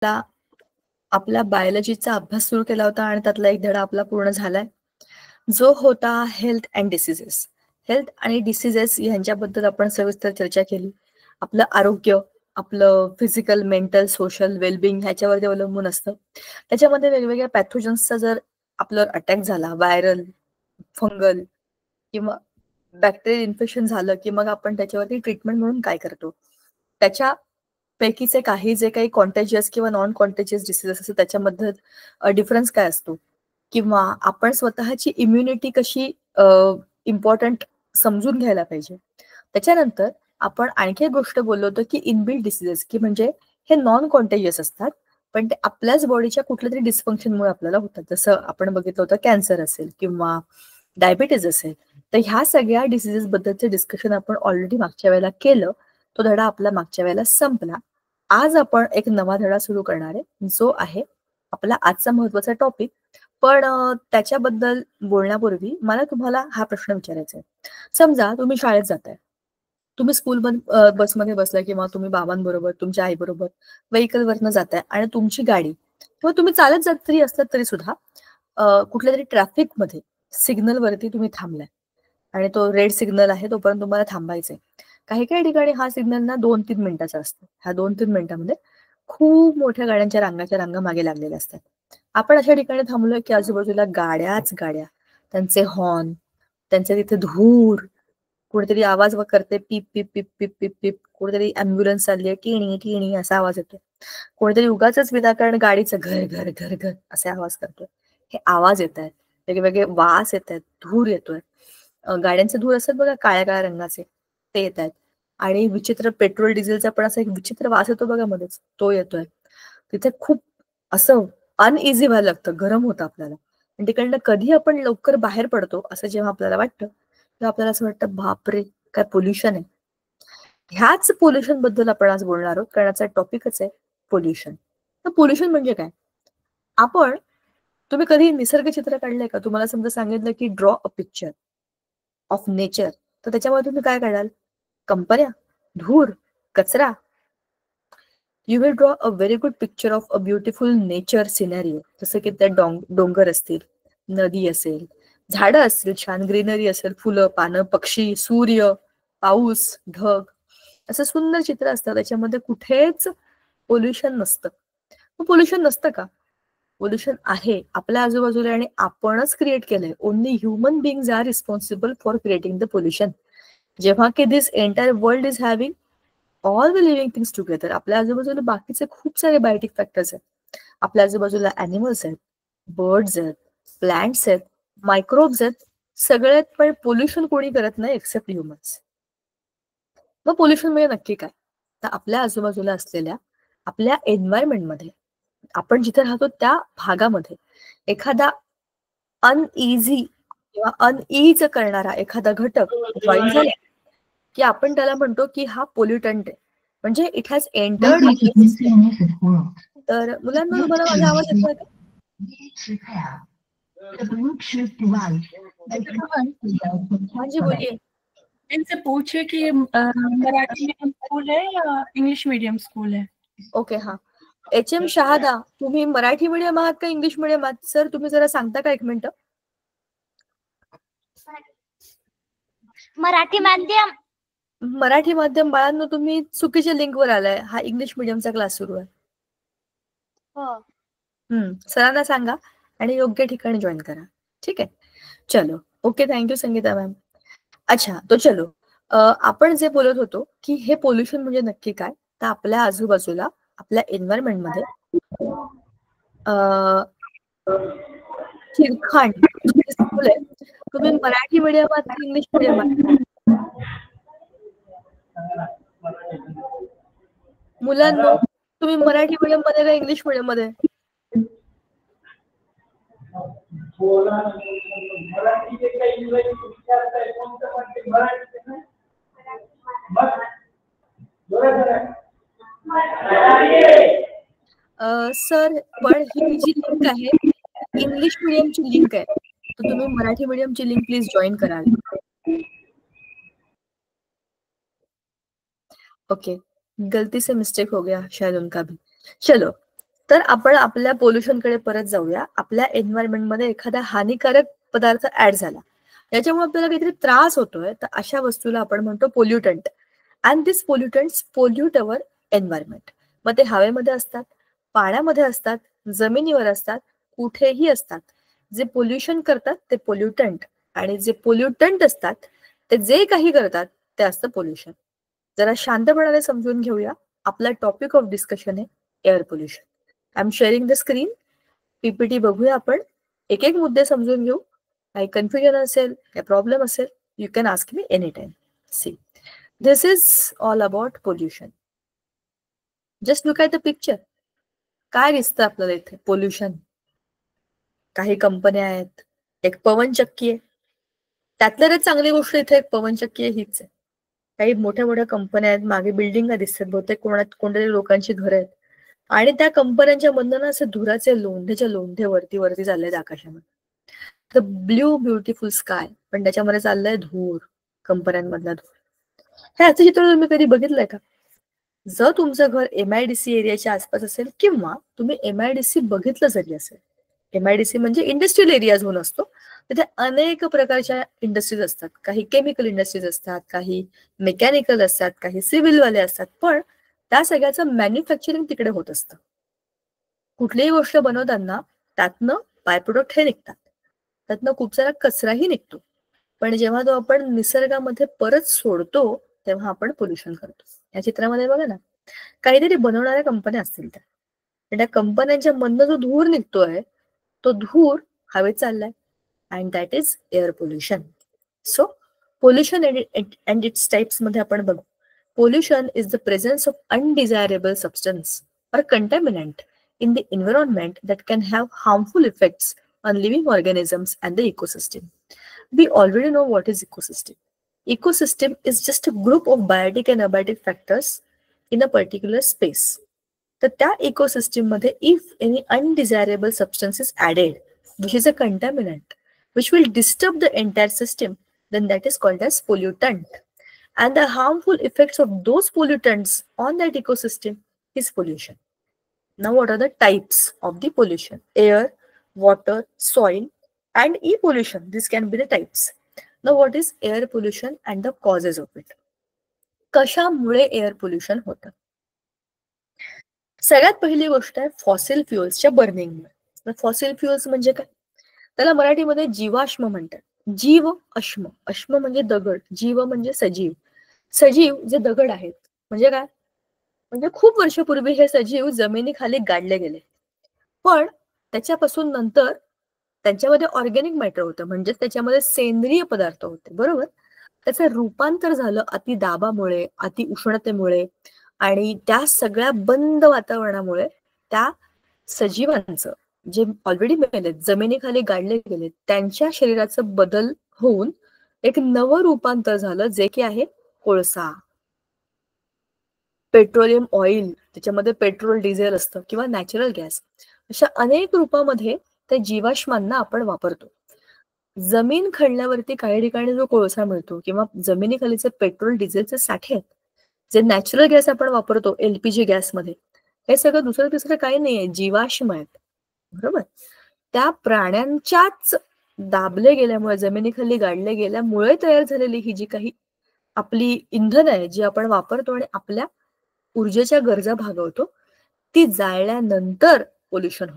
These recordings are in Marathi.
आपला बायोलॉजीचा अभ्यास सुरू केला होता आणि त्यातला एक धडा आपला पूर्ण झालाय, जो होता हेल्थ अँड डिसीजेस. हेल्थ आणि डिसीजेस यांच्याबद्दल आपण सविस्तर चर्चा केली. आपलं आरोग्य, आपलं फिजिकल, मेंटल, सोशल वेलबिंग ह्याच्यावरती अवलंबून असतं. त्याच्यामध्ये वेगवेगळ्या पॅथोजन्सचा जर आपल्यावर अटॅक झाला, व्हायरल, फंगल किंवा बॅक्टेरियल इन्फेक्शन झालं, की मग आपण त्याच्यावरती ट्रीटमेंट म्हणून काय करतो? त्याच्या पैकीचे काही जे काही कॉन्टॅजियस किंवा नॉन कॉन्टॅजियस डिसीजेस असतात त्याच्यामध्ये डिफरन्स काय असतो, किंवा आपण स्वतःची इम्युनिटी कशी इम्पॉर्टंट समजून घ्यायला पाहिजे. त्याच्यानंतर आपण आणखी एक गोष्ट बोललो होतो की इनबिल्ट डिसीजेस, की म्हणजे हे नॉन कॉन्टॅजियस असतात पण ते आपल्याच बॉडीच्या कुठल्या तरी डिस्फंक्शनमुळे आपल्याला होतात. जसं आपण बघितलं होतं कॅन्सर असेल किंवा डायबिटीज असेल. तर ह्या सगळ्या डिसीजेस बद्दलचं डिस्कशन आपण ऑलरेडी मागच्या वेळेला केलं. तो धडा आपला मागच्या वेळेला संपला. आज आपण एक नवा धडा सुरू करणार आहे, जो आहे आपला आजचा महत्वाचा टॉपिक. पण त्याच्याबद्दल बोलण्यापूर्वी मला तुम्हाला हा प्रश्न विचारायचा आहे. समजा तुम्ही शाळेत जाताय, तुम्ही स्कूल बसमध्ये बसलाय किंवा तुम्ही बाबांबरोबर, तुमच्या आईबरोबर व्हेकलवरनं जाताय आणि तुमची गाडी किंवा तुम्ही चालत जात तरी असतात तरी सुद्धा कुठल्या तरी ट्रॅफिकमध्ये सिग्नलवरती तुम्ही थांबलाय आणि तो रेड सिग्नल आहे तोपर्यंत तुम्हाला थांबायचंय. काही काही ठिकाणी हा सिग्नल ना 2-3 मिनिटाचा असतो. ह्या 2-3 मिनिटांमध्ये खूप मोठ्या गाड्यांच्या रांगाच्या मागे लागलेल्या असतात. आपण अशा ठिकाणी थांबलोय की आजूबाजूला गाड्याच गाड्या, त्यांचे हॉर्न, त्यांचे तिथे धूर, कुठेतरी आवाज करते पिप पिप पिप पिप पिप पिप, कुठेतरी अँब्युलन्स चालली आहे टिणी टिणी असा आवाज येतो, कोणीतरी उगाच विनाकारण गाडीचं घर घर घर घर असे आवाज करतोय. हे आवाज येत आहेत, वेगवेगळे वास येत आहेत, धूर येतोय. गाड्यांचे धूर असतात बघा काळ्या काळ्या रंगाचे, ते येत आहेत. आणि विचित्र पेट्रोल डिझेलचा पण असा एक विचित्र वास येतो बघा मध्येच, तो येतोय. तिथे खूप असं अनइझी व्हायला लागतं, गरम होतं आपल्याला. आणि तिकडनं कधी आपण लवकर बाहेर पडतो असं जेव्हा आपल्याला वाटतं, तेव्हा आपल्याला असं वाटतं बापरे काय पोल्युशन आहे. ह्याच पोल्युशन बद्दल आपण आज बोलणार आहोत, कारण याचा टॉपिकच आहे पोल्युशन. तर पोल्युशन म्हणजे काय? आपण तुम्ही कधी निसर्ग चित्र काढलंय का? तुम्हाला समजा सांगितलं की draw a picture of nature, तर त्याच्यामध्ये तुम्ही काय काढाल? कंपन्या, धूर, कचरा. You will draw a very good picture of a beautiful nature scenario. जसं की त्या डोंगर असतील, नदी असेल, झाडं असतील, छान ग्रीनरी असेल, फुलं, पानं, पक्षी, सूर्य, पाऊस, ढग, असं सुंदर चित्र असतं. त्याच्यामध्ये कुठेच पोल्युशन नसतं. मग पोल्युशन नसतं का? पोल्युशन आहे आपल्या आजूबाजूला आणि आपणच क्रिएट केलंय. Only human beings are responsible for creating the pollution. जेव्हा की this entire world is having all the living things together. आपल्या आजूबाजूला बाकीचे खूप सारे बायोटिक फॅक्टर्स आहेत. आपल्या आजूबाजूला अॅनिमल्स आहेत, बर्ड्स आहेत, प्लांट्स आहेत, मायक्रोब्स आहेत. सगळ्यात पण पोल्युशन कोणी करत नाही एक्सेप्ट ह्युमन्स. मग पोल्युशन म्हणजे नक्की काय? तर आपल्या आजूबाजूला असलेल्या आपल्या एन्व्हायरमेंटमध्ये, आपण जिथे राहतो त्या भागामध्ये एखादा अनइझी किंवा अनईज करणारा एखादा घटक जॉईन झाला की आपण त्याला म्हणतो की हा पोल्युटंट आहे, म्हणजे इट हॅज एंटर्ड. तर मुलांना तुम्हाला माझा आवाज येतोय का? हाँ जी बोलिए. इनसे पूछिए कि मराठी मीडियम स्कूल है या इंग्लिश मीडियम स्कूल है. ओके, हा. HM शहादा, तुम्ही मराठी मीडियम आहात का इंग्लिश मीडियम आहात? सर तुम्ही जरा सांगता का एक मिनिट? मराठी माध्यम. मराठी माध्यम बाळांनो, तुम्ही चुकीच्या लिंकवर आलाय. हा इंग्लिश मीडियमचा क्लास सुरू आहे. सरांना सांगा आणि योग्य ठिकाणी जॉईन करा. ठीक आहे, चलो. Okay, thank you Sangeeta ma'am. अच्छा, तो चलो. आपण जे बोलत होतो की हे पोल्युशन म्हणजे नक्की काय, तर आपल्या आजूबाजूला आपल्या एन्व्हायरमेंटमध्ये चिरखांड स्कूल आहे. तुम्ही मराठी मीडियम आहात की इंग्लिश मीडियम आहात? मुलांनो, तुम्ही मराठी मीडियम मध्ये का इंग्लिश मीडियम मध्ये? सर, पण ही जी लिंक आहे इंग्लिश मीडियमची लिंक आहे, तर तुम्ही मराठी मीडियमची लिंक प्लीज जॉईन कराल. ओके, गलती से मिस्टेक हो गया शायद उनका भी. चलो, तर आपण आपल्या पोल्युशनकडे परत जाऊया. आपल्या एन्व्हायरमेंटमध्ये एखादा हानिकारक पदार्थ ऍड झाला, याच्यामुळे आपल्याला काहीतरी त्रास होतोय, तर अशा वस्तूला आपण म्हणतो pollutant. And this pollutants pollute our environment. मग ते हवेमध्ये असतात, पाण्यामध्ये असतात, जमिनीवर असतात, कुठेही असतात. जे पोल्युशन करतात ते पोल्युटंट, आणि जे पोल्युटंट असतात ते जे काही करतात ते असतं पोल्युशन. जरा शांतपणाने समजून घेऊया. आपला टॉपिक ऑफ डिस्कशन आहे air pollution. I am sharing the screen. PPT बघूया आपण, एक एक मुद्दे समजून घेऊ. काही कन्फ्युजन असेल, काही प्रॉब्लेम असेल, you can ask me any time. See, this is all about pollution. Just look at the picture. काय दिसतं आपल्याला इथे? पोल्युशन. काही कंपन्या आहेत, एक पवनचक्की आहे. त्यातल्या त्यात चांगली गोष्ट इथे एक पवनचक्की आहे हीच आहे. काही मोठ्या मोठ्या कंपन्या आहेत, मागे बिल्डिंग दिसतात, बहुतेक कोणत्यातरी लोकांची घरं आहेत. आणि त्या कंपन्यांच्या मधनं ना असे धुराचे लोंढेच्या लोंढे वरती वरती चाललेत आकाशामध्ये. द ब्ल्यू ब्युटिफुल स्काय, पण त्याच्यामध्ये चाललंय धूर, कंपन्यांमधला धूर. हे असं चित्र तुम्ही कधी बघितलंय का? जर तुमचं घर MIDC एरियाच्या आसपास असेल, किंवा तुम्ही MIDC बघितलं जरी असेल, MIDC म्हणजे इंडस्ट्रियल एरिया झोन असतो, तिथे अनेक प्रकारच्या इंडस्ट्रीज असतात. काही केमिकल इंडस्ट्रीज असतात, काही मेकॅनिकल असतात, काही सिव्हिलवाले असतात, पण त्या सगळ्याचं मॅन्युफॅक्चरिंग तिकडे होत असतं. कुठलीही गोष्ट बनवताना त्यातनं बाय प्रोडक्ट हे निघतात, त्यातनं खूप सारा कचराही निघतो. पण जेव्हा तो आपण निसर्गामध्ये परत सोडतो तेव्हा आपण पोल्युशन करतो. या चित्रामध्ये बघा ना, काहीतरी बनवणाऱ्या कंपन्या असतील त्या कंपन्यांच्या मधनं जो धूर निघतोय तो धूर हवेत चाललाय, and that is air pollution. So pollution and its types मध्ये आपण बघू. Pollution is the presence of undesirable substance or contaminant in the environment that can have harmful effects on living organisms and the ecosystem. We already know what is ecosystem. Ecosystem is just a group of biotic and abiotic factors in a particular space. तर त्या इकोसिस्टीम मध्ये if any undesirable substance is added, which is a contaminant, which will disturb the entire system, then that is called as pollutant. And the harmful effects of those pollutants on that ecosystem is pollution. Now, what are the types of the pollution? Air, water, soil, and e-pollution. This can be the types. Now, what is air pollution and the causes of it? कशामुळे एअर पोल्युशन होतं? सगळ्यात पहिली गोष्ट आहे फॉसिल फ्युएल्सच्या बर्निंगमुळे. फॉसिल फ्युएल्स म्हणजे काय? त्याला मराठीमध्ये जीवाश्म म्हणतात. जीव अश्म, अश्म म्हणजे दगड, जीव म्हणजे सजीव. सजीव जे दगड आहेत म्हणजे काय? म्हणजे खूप वर्षापूर्वी हे सजीव जमिनीखाली गाडले गेले, पण त्याच्यापासून नंतर त्यांच्यामध्ये ऑर्गॅनिक मॅटर होतं, म्हणजे त्याच्यामध्ये सेंद्रिय पदार्थ होते, बरोबर. त्याचं रूपांतर झालं अति दाबामुळे, अति उष्णतेमुळे आणि त्या सगळ्या बंद वातावरणामुळे त्या सजीवांचं जे ऑलरेडी मेलेत, जमिनीखाली गाडले गेले, त्यांच्या शरीराचं बदल होऊन एक नवं रूपांतर झालं, जे की आहे कोळसा, पेट्रोलियम ऑइल, त्याच्यामध्ये पेट्रोल डिझेल असतं, किंवा नॅचरल गॅस. अशा अनेक रूपामध्ये त्या जीवाश्मांना आपण वापरतो. जमीन खणल्यावरती काही ठिकाणी जो कोळसा मिळतो, किंवा जमिनीखालीचे पेट्रोल डिझेलचे साठे आहेत, जे नॅचरल गॅस आपण वापरतो LPG गॅसमध्ये, हे सगळं दुसरं तिसरं काही नाहीये, जीवाश्म आहेत, बरोबर. त्या प्राण्यांच्याच दाबले गेल्यामुळे, जमिनीखाली गाडले गेल्यामुळे तयार झालेली ही जी काही आपली इंधन आहे, जी आपण वापरतो आणि आपल्या ऊर्जेच्या गरजा भागवतो, ती जाळल्यानंतर पोल्युशन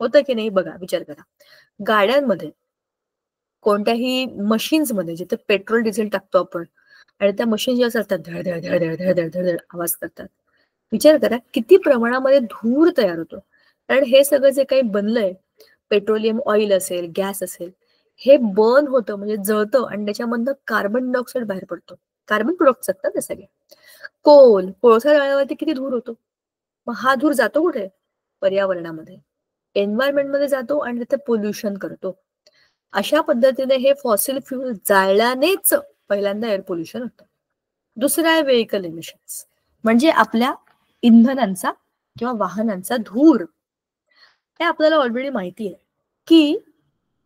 होतं की नाही? बघा, विचार करा. गाड्यांमध्ये, कोणत्याही मशीन्समध्ये जिथे पेट्रोल डिझेल टाकतो आपण, आणि त्या मशीन ज्या चालतात धड धड धड धड धड धड धड आवाज करतात, विचार करा किती प्रमाणामध्ये धूर तयार होतो. कारण हे सगळं जे काही बनलंय, पेट्रोलियम ऑइल असेल, गॅस असेल, हे बर्न होतं, म्हणजे जळतं, आणि त्याच्यामधनं कार्बन डायऑक्साईड बाहेर पडतो. कार्बन प्रोडक्ट्स असतात ते सगळे. कोळसा जाळल्यावरती किती धूर होतो. मग हा धूर जातो कुठे? पर्यावरणामध्ये, एन्व्हायरमेंटमध्ये जातो, आणि तिथे पोल्युशन करतो. अशा पद्धतीने हे फॉसिल फ्युल जाळल्यानेच पहिल्यांदा एअर पोल्युशन होतं. दुसरं आहे व्हेकल इमिशन्स, म्हणजे आपल्या इंधनांचा किंवा वाहनांचा धूर. हे आपल्याला ऑलरेडी माहिती आहे की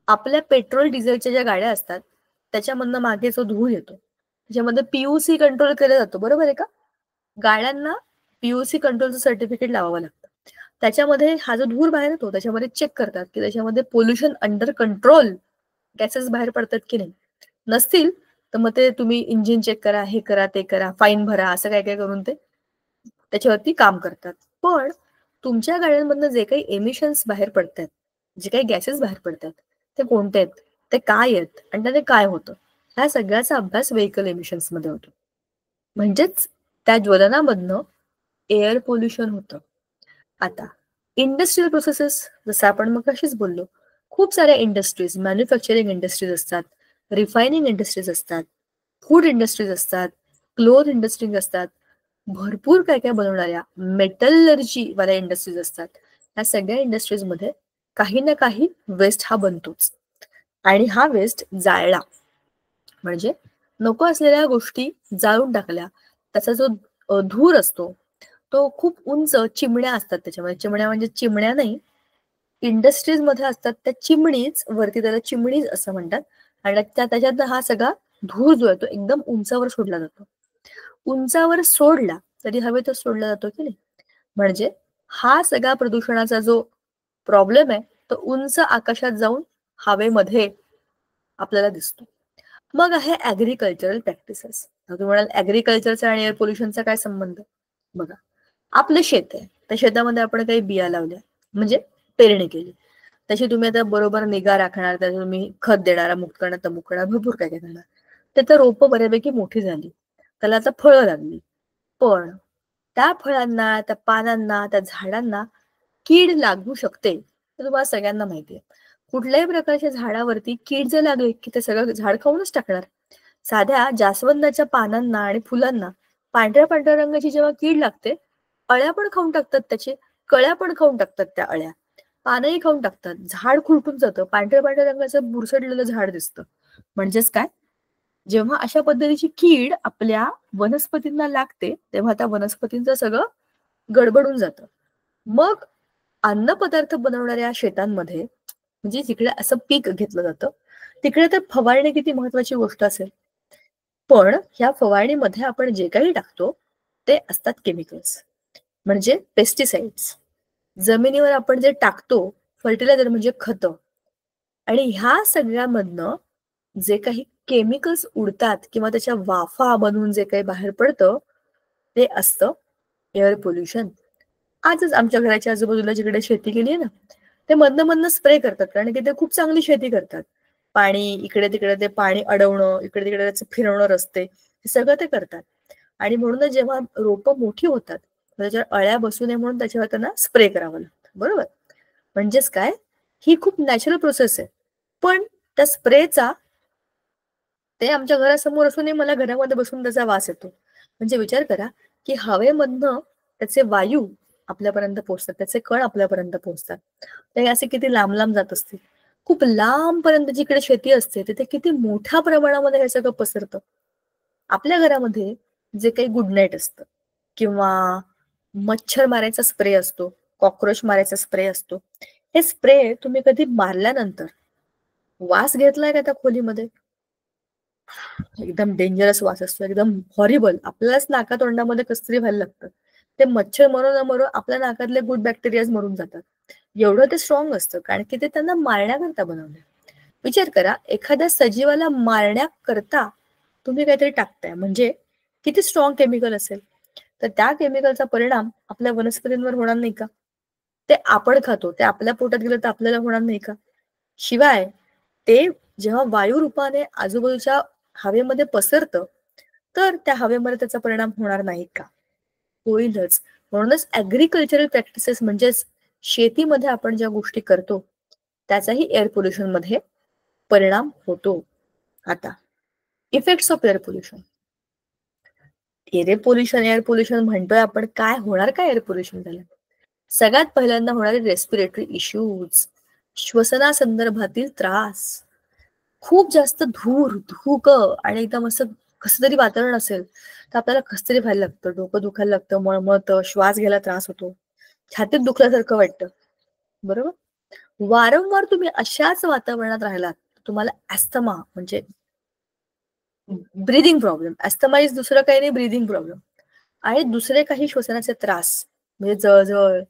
आपल्या पेट्रोल डिझेलच्या ज्या गाड्या असतात त्याच्यामधनं मागे जो धूर येतो, त्याच्यामध्ये PUC कंट्रोल केलं जातं, बरोबर आहे का? गाड्यांना PUC कंट्रोलचं सर्टिफिकेट लावावं लागतं. त्याच्यामध्ये हा जो धूर बाहेर येतो त्याच्यामध्ये चेक करतात की त्याच्यामध्ये पोल्युशन अंडर कंट्रोल गॅसेस बाहेर पडतात की नाही. नसतील तर मग ते तुम्ही इंजिन चेक करा, हे करा, ते करा, फाईन भरा, असं काय काय करून ते त्याच्यावरती काम करतात. पण तुमच्या गाड्यांमधनं जे काही एमिशन्स बाहेर पडतात, जे काही गॅसेस बाहेर पडतात, ते कोणते आहेत, ते काय आहेत आणि त्याने काय होतं, ह्या सगळ्याचा अभ्यास व्हेकल एमिशन्स मध्ये होतो. म्हणजेच त्या ज्वलनामधनं एअर पोल्युशन होतं. आता इंडस्ट्रियल प्रोसेसेस, जसं आपण मग कशीच बोललो, खूप साऱ्या इंडस्ट्रीज, मॅन्युफॅक्चरिंग इंडस्ट्रीज असतात, रिफायनिंग इंडस्ट्रीज असतात, फूड इंडस्ट्रीज असतात, क्लोथ इंडस्ट्रीज असतात, भरपूर काय काय बनवणाऱ्या मेटलर्जी वाल्या इंडस्ट्रीज असतात. या सगळ्या इंडस्ट्रीजमध्ये काही ना काही वेस्ट हा बनतोच. आणि हा वेस्ट जाळला म्हणजे नको असलेल्या गोष्टी जाळून टाकल्या, त्याचा जो धूर असतो तो खूप उंच चिमण्या असतात त्याच्यामध्ये. चिमण्या म्हणजे चिमण्या नाही, इंडस्ट्रीज मध्ये असतात त्या चिमणीच, वरती त्याला चिमणीज असं म्हणतात. आणि त्याच्यात हा सगळा धूर जो आहे तो एकदम उंचावर सोडला जातो. उंचावर सोडला तरी हवेतच सोडला जातो की नाही. म्हणजे हा सगळा प्रदूषणाचा जो प्रॉब्लेम आहे तो उंच आकाशात जाऊन हवेमध्ये आपल्याला दिसतो. मग आहे ऍग्रिकल्चरल प्रॅक्टिसेस. तुम्ही म्हणाल ऍग्रिकल्चरचा आणि एअर पोल्युशनचा काय संबंध. बघा, आपलं शेत आहे, त्या शेतामध्ये आपण काही बिया लावल्या म्हणजे पेरणी केली, तशी तुम्ही आता बरोबर निगा राखणार, त्याला तुम्ही खत देणार, अमुक करणार, तमुक करणार, भरपूर काय काय करणार. ते तर रोपं बऱ्यापैकी मोठी झाली, त्याला आता फळं लागली. पण त्या फळांना, त्या पानांना, त्या झाडांना कीड लागू शकते हे तुम्हाला सगळ्यांना माहिती आहे. कुठल्याही प्रकारच्या झाडावरती कीड जर लागली की ते सगळं झाड खाऊनच टाकणार. साध्या जास्वंदाच्या पानांना आणि फुलांना पांढऱ्या पांढऱ्या रंगाची जेव्हा कीड लागते, अळ्या पण खाऊन टाकतात, त्याचे कळ्या पण खाऊन टाकतात, त्या अळ्या पानही खाऊन टाकतात, झाड खुरटून जातं, पांढऱ्या पांढऱ्या रंगाचं बुरसडलेलं झाड दिसतं. म्हणजेच काय, जेव्हा अशा पद्धतीची कीड आपल्या वनस्पतींना लागते तेव्हा त्या वनस्पतींचं सगळं गडबडून जातं. मग अन्नपदार्थ बनवणाऱ्या शेतांमध्ये, म्हणजे जिकडे असं पीक घेतलं जातं तिकडे तर फवारणी किती महत्वाची गोष्ट असेल. पण ह्या फवारणीमध्ये आपण जे काही टाकतो ते असतात केमिकल्स, म्हणजे पेस्टिसाइड्स. जमिनीवर आपण जे टाकतो फर्टिलायझर म्हणजे खतं, आणि ह्या सगळ्यामधनं जे काही केमिकल्स उडतात किंवा त्याच्या वाफा बनवून जे काही बाहेर पडतं ते असतं एअर पोल्युशन. आजच आमच्या घराच्या आजूबाजूला जिकडे शेती केली आहे ना, ते मधनं मधनं स्प्रे करतात, कारण की ते खूप चांगली शेती करतात. पाणी इकडे तिकडे ते पाणी अडवणं, इकडे तिकडे त्याचं फिरवणं रस्ते, हे सगळं ते करतात. आणि म्हणूनच जेव्हा रोपं मोठी होतात त्याच्यावर अळ्या बसू नये म्हणून त्याच्यावर त्यांना स्प्रे करावं लागतं. बरोबर. म्हणजेच काय, ही खूप नॅचरल प्रोसेस आहे. पण त्या स्प्रेचा, ते आमच्या घरासमोर असूनही मला घरामध्ये बसून त्याचा वास येतो. म्हणजे विचार करा की हवेमधनं त्याचे वायू आपल्यापर्यंत पोहोचतात, त्याचे कण आपल्यापर्यंत पोहोचतात, ते असे किती लांब लांब जात असतील. खूप लांबपर्यंत जिकडे शेती असते तिथे किती मोठ्या प्रमाणामध्ये हे सगळं पसरतं. आपल्या घरामध्ये जे काही गुड नाईट असतं किंवा मच्छर मारायचा स्प्रे असतो, कॉक्रोच मारायचा स्प्रे असतो, हे स्प्रे तुम्ही कधी मारल्यानंतर वास घेतलाय का त्या खोलीमध्ये? एकदम डेंजरस वास असतो, एकदम हॉरिबल. आपल्यालाच नाकातोंडामध्ये कसतरी व्हायला लागतं. ते मच्छर मरो न मरो आपल्या नाकातले गुड बॅक्टेरियाज मरून जातात. एवढं ते स्ट्रॉंग असतं, कारण की ते त्यांना मारण्याकरता बनवलंय. विचार करा, एखाद्या सजीवाला मारण्याकरता तुम्ही काहीतरी टाकताय म्हणजे किती स्ट्रॉंग केमिकल असेल. तर त्या केमिकलचा परिणाम आपल्या वनस्पतींवर होणार नाही का? ते आपण खातो, ते आपल्या पोटात गेलं तर आपल्याला होणार नाही का? शिवाय ते जेव्हा वायू रूपाने आजूबाजूच्या हवेमध्ये पसरतं तर त्या हवेमध्ये त्याचा परिणाम होणार नाही का? होईलच. म्हणूनच ऍग्रिकल्चरल प्रॅक्टिसेस म्हणजेच शेतीमध्ये आपण ज्या गोष्टी करतो त्याचाही एअर पोल्युशन मध्ये परिणाम होतो. आता effects of air pollution. Air pollution म्हणतोय आपण, काय होणार काय एअर पोल्युशन झालं? सगळ्यात पहिल्यांदा होणारे रेस्पिरेटरी इश्यूज, श्वसनासंदर्भातील त्रास. खूप जास्त धूर, धूक आणि एकदम असं कसं तरी वातावरण असेल तर आपल्याला कसं तरी व्हायला लागतं, डोकं दुखायला लागतं, मळमळतं, श्वास घ्यायला त्रास होतो, छातीत दुखल्यासारखं वाटतं. बरोबर. वारंवार तुम्ही अशाच वातावरणात राहिलात तुम्हाला ऍस्थमा म्हणजे ब्रीदिंग प्रॉब्लेम, ऍस्थमा इज दुसरं काही नाही, ब्रीदिंग प्रॉब्लेम, आणि दुसरे काही श्वसनाचे त्रास म्हणजे जळजळ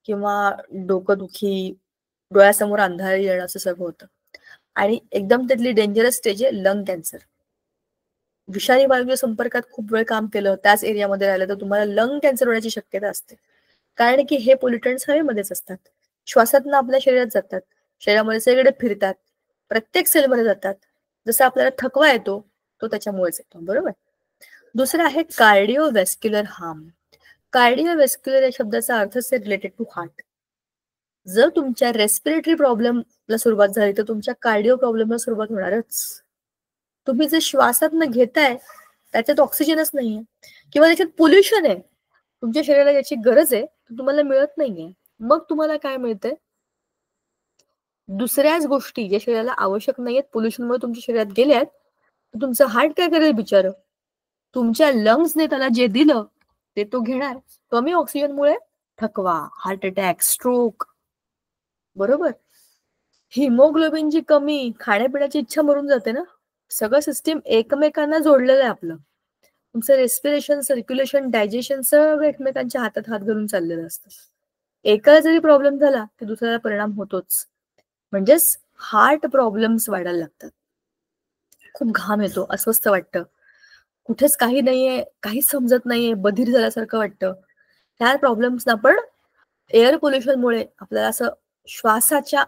किंवा डोकंदुखी, डोळ्यासमोर अंधारी येणं असं सगळं होतं. आणि एकदम त्यातली डेंजरस स्टेज आहे लंग कॅन्सर. विषारी वायूच्या संपर्कात खूप वेळ काम केलं, त्याच एरियामध्ये राहिलं तर तुम्हाला लंग कॅन्सर होण्याची शक्यता असते. कारण की हे पोल्युटंट्स हवेमध्येच असतात, श्वासातनं आपल्या शरीरात जातात, शरीरामध्ये सगळीकडे फिरतात, प्रत्येक सेलमध्ये जातात. जसं आपल्याला थकवा येतो तो त्याच्यामुळेच येतो, बरोबर. दुसरं आहे कार्डिओव्हॅस्क्युलर हार्म. कार्डिओव्हॅस्क्युलर या शब्दाचा अर्थच आहे रिलेटेड टू हार्ट. जर तुमच्या रेस्पिरेटरी प्रॉब्लेमला सुरुवात झाली तर तुमच्या कार्डिओ प्रॉब्लेमला सुरुवात होणारच. तुम्ही जे श्वासातनं घेताय त्याच्यात ऑक्सिजनच नाहीये, किंवा त्याच्यात पोल्युशन आहे, तुमच्या शरीराला याची गरज आहे, तुम्हाला मिळत नाहीये. मग तुम्हाला काय मिळतंय? दुसऱ्याच गोष्टी ज्या शरीराला आवश्यक नाहीयेत, पोल्युशनमुळे तुमच्या शरीरात गेल्यात, तर तुमचं हार्ट काय करेल बिचारं? तुमच्या लंग्सने त्याला जे दिलं ते तो घेणार. कमी ऑक्सिजनमुळे थकवा, हार्ट अटॅक, स्ट्रोक, बरोबर. हिमोग्लोबिनची कमी, खाण्यापिण्याची इच्छा मरून जाते ना. सगळं सिस्टीम एकमेकांना जोडलेलं आहे आपलं. तुमचं रेस्पिरेशन, सर्क्युलेशन, डायजेशन सगळं एकमेकांच्या हातात हात घालून चाललेलं असतं. एकाला जरी प्रॉब्लेम झाला तर दुसऱ्याला परिणाम होतोच. म्हणजेच हार्ट प्रॉब्लेम्स वाढायला लागतात. खूप घाम येतो, अस्वस्थ वाटतं, कुठेच काही नाहीये, काहीच समजत नाहीये, बधीर झाल्यासारखं वाटतं. ह्या प्रॉब्लेम्सना पण एअर पोल्युशनमुळे आपल्याला असं श्वासाच्या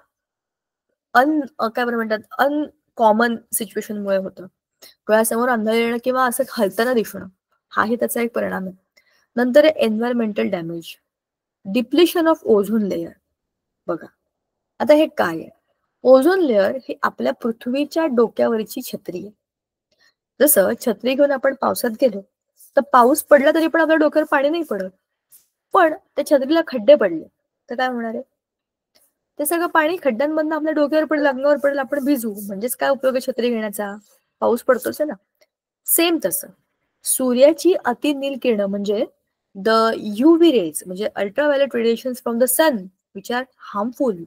काय बरं म्हणतात, अनकॉमन सिच्युएशनमुळे होतं. डोळ्यासमोर अंधार येणं किंवा असं हलताना दिसणं, हाही त्याचा एक परिणाम आहे. नंतर आहे environmental damage, depletion of ozone layer. बघा आता हे काय आहे? ओझोन लेअर ही आपल्या पृथ्वीच्या डोक्यावरची छत्री आहे. जसं छत्री घेऊन आपण पावसात गेलो तर पाऊस पडला तरी पण आपल्या डोक्यावर पाणी नाही पडत, पण त्या छत्रीला खड्डे पडले तर काय होणार आहे? ते सगळं पाणी खड्ड्यांमधनं आपल्या डोक्यावर पडेल, अंगावर पडेल, आपण भिजू. म्हणजेच काय उपयोग आहे छत्री घेण्याचा? पाऊस पडतोच आहे ना. सेम तसं सूर्याची अतिनील किरणं म्हणजे द युव्ही रेज म्हणजे ultraviolet radiation from the sun which are harmful.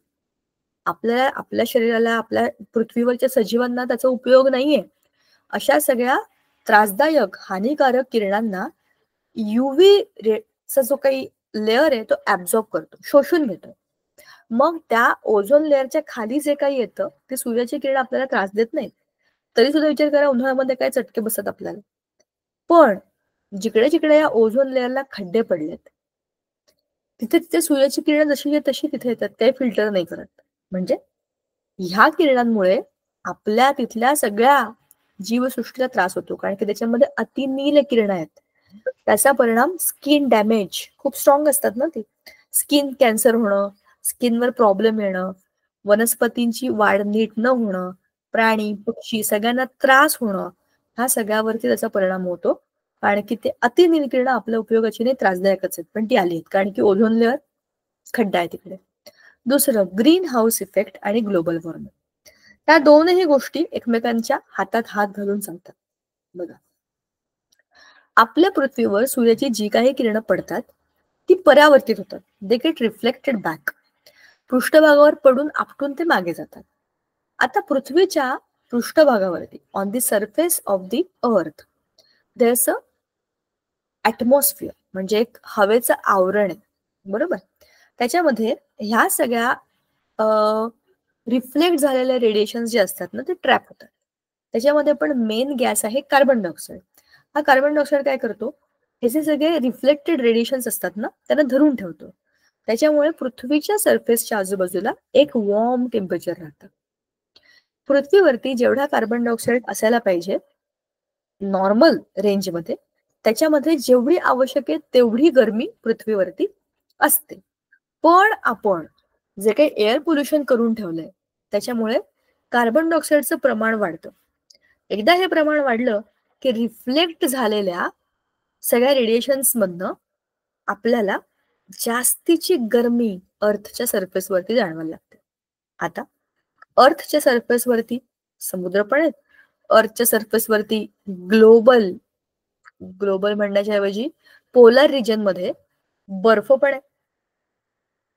आपल्याला, आपल्या शरीराला, आपल्या पृथ्वीवरच्या सजीवांना त्याचा उपयोग नाहीये. अशा सगळ्या त्रासदायक, हानिकारक किरणांना युव्ही रेचा जो काही लेअर आहे तो ऍब्झॉर्ब करतो, शोषून घेतो. मग त्या ओझोन लेअरच्या खाली जे काही येतं ते सूर्याची किरण आपल्याला त्रास देत नाहीत. तरी सुद्धा विचार करा, उन्हाळ्यामध्ये काय चटके बसत आपल्याला. पण जिकडे जिकडे या ओझोन लेअरला खड्डे पडलेत तिथे तिथे सूर्याची किरण जशी तशी तिथे येतात, काही फिल्टर नाही करत. म्हणजे ह्या किरणांमुळे आपल्या तिथल्या सगळ्या जीवसृष्टीला त्रास होतो, कारण की त्याच्यामध्ये अतिनील किरण आहेत. त्याचा परिणाम स्किन डॅमेज, खूप स्ट्रॉंग असतात ना ती, स्किन कॅन्सर होणं, स्किनवर प्रॉब्लेम येणं, वनस्पतींची वाढ नीट न होणं, प्राणी पक्षी सगळ्यांना त्रास होणं, ह्या सगळ्यावरती त्याचा परिणाम होतो. कारण की ते अतिनील किरण आपल्या उपयोगाची नाही, त्रासदायकच आहेत, पण ती आली आहेत कारण की ओझोन लेअर खड्डा आहे तिकडे. दुसरं ग्रीन हाऊस इफेक्ट आणि ग्लोबल वॉर्मिंग. त्या दोनही गोष्टी एकमेकांच्या हातात हात घालून चालतात. बघा आपल्या पृथ्वीवर सूर्याची जी काही किरणं पडतात ती परावर्तित होतात, दे गेट रिफ्लेक्टेड बॅक. पृष्ठभागावर पडून आपटून ते मागे जातात. आता पृथ्वीच्या पृष्ठभागावरती on the surface of the earth there's a atmosphere म्हणजे एक हवेचं आवरण आहे, बरोबर. त्याच्यामध्ये ह्या सगळ्या रिफ्लेक्ट झालेल्या रेडिएशन जे असतात ना ते ट्रॅप होतात. त्याच्यामध्ये पण मेन गॅस आहे कार्बन डायऑक्साईड. हा कार्बन डायऑक्साईड काय करतो, हे जे सगळे रिफ्लेक्टेड रेडिएशन्स असतात ना त्यांना धरून ठेवतो. त्याच्यामुळे पृथ्वीच्या सरफेसच्या आजूबाजूला एक वॉर्म टेम्परेचर राहतं. पृथ्वीवरती जेवढा कार्बन डायऑक्साईड असायला पाहिजे नॉर्मल रेंजमध्ये, त्याच्यामध्ये जेवढी आवश्यक आहे तेवढी गरमी पृथ्वीवरती असते. पण आपण जे काही एअर पोल्युशन करून ठेवलंय त्याच्यामुळे कार्बन डायऑक्साईडचं प्रमाण वाढतं. एकदा हे प्रमाण वाढलं की रिफ्लेक्ट झालेल्या सगळ्या रेडिएशन्स मधनं आपल्याला जास्तीची गरमी अर्थच्या सरफेसवरती जाणवायला लागते. आता अर्थच्या सरफेसवरती समुद्र पण आहेत, अर्थच्या सरफेसवरती ग्लोबल ग्लोबल म्हणण्याच्या ऐवजी पोलर रिजन मध्ये बर्फ पण आहे.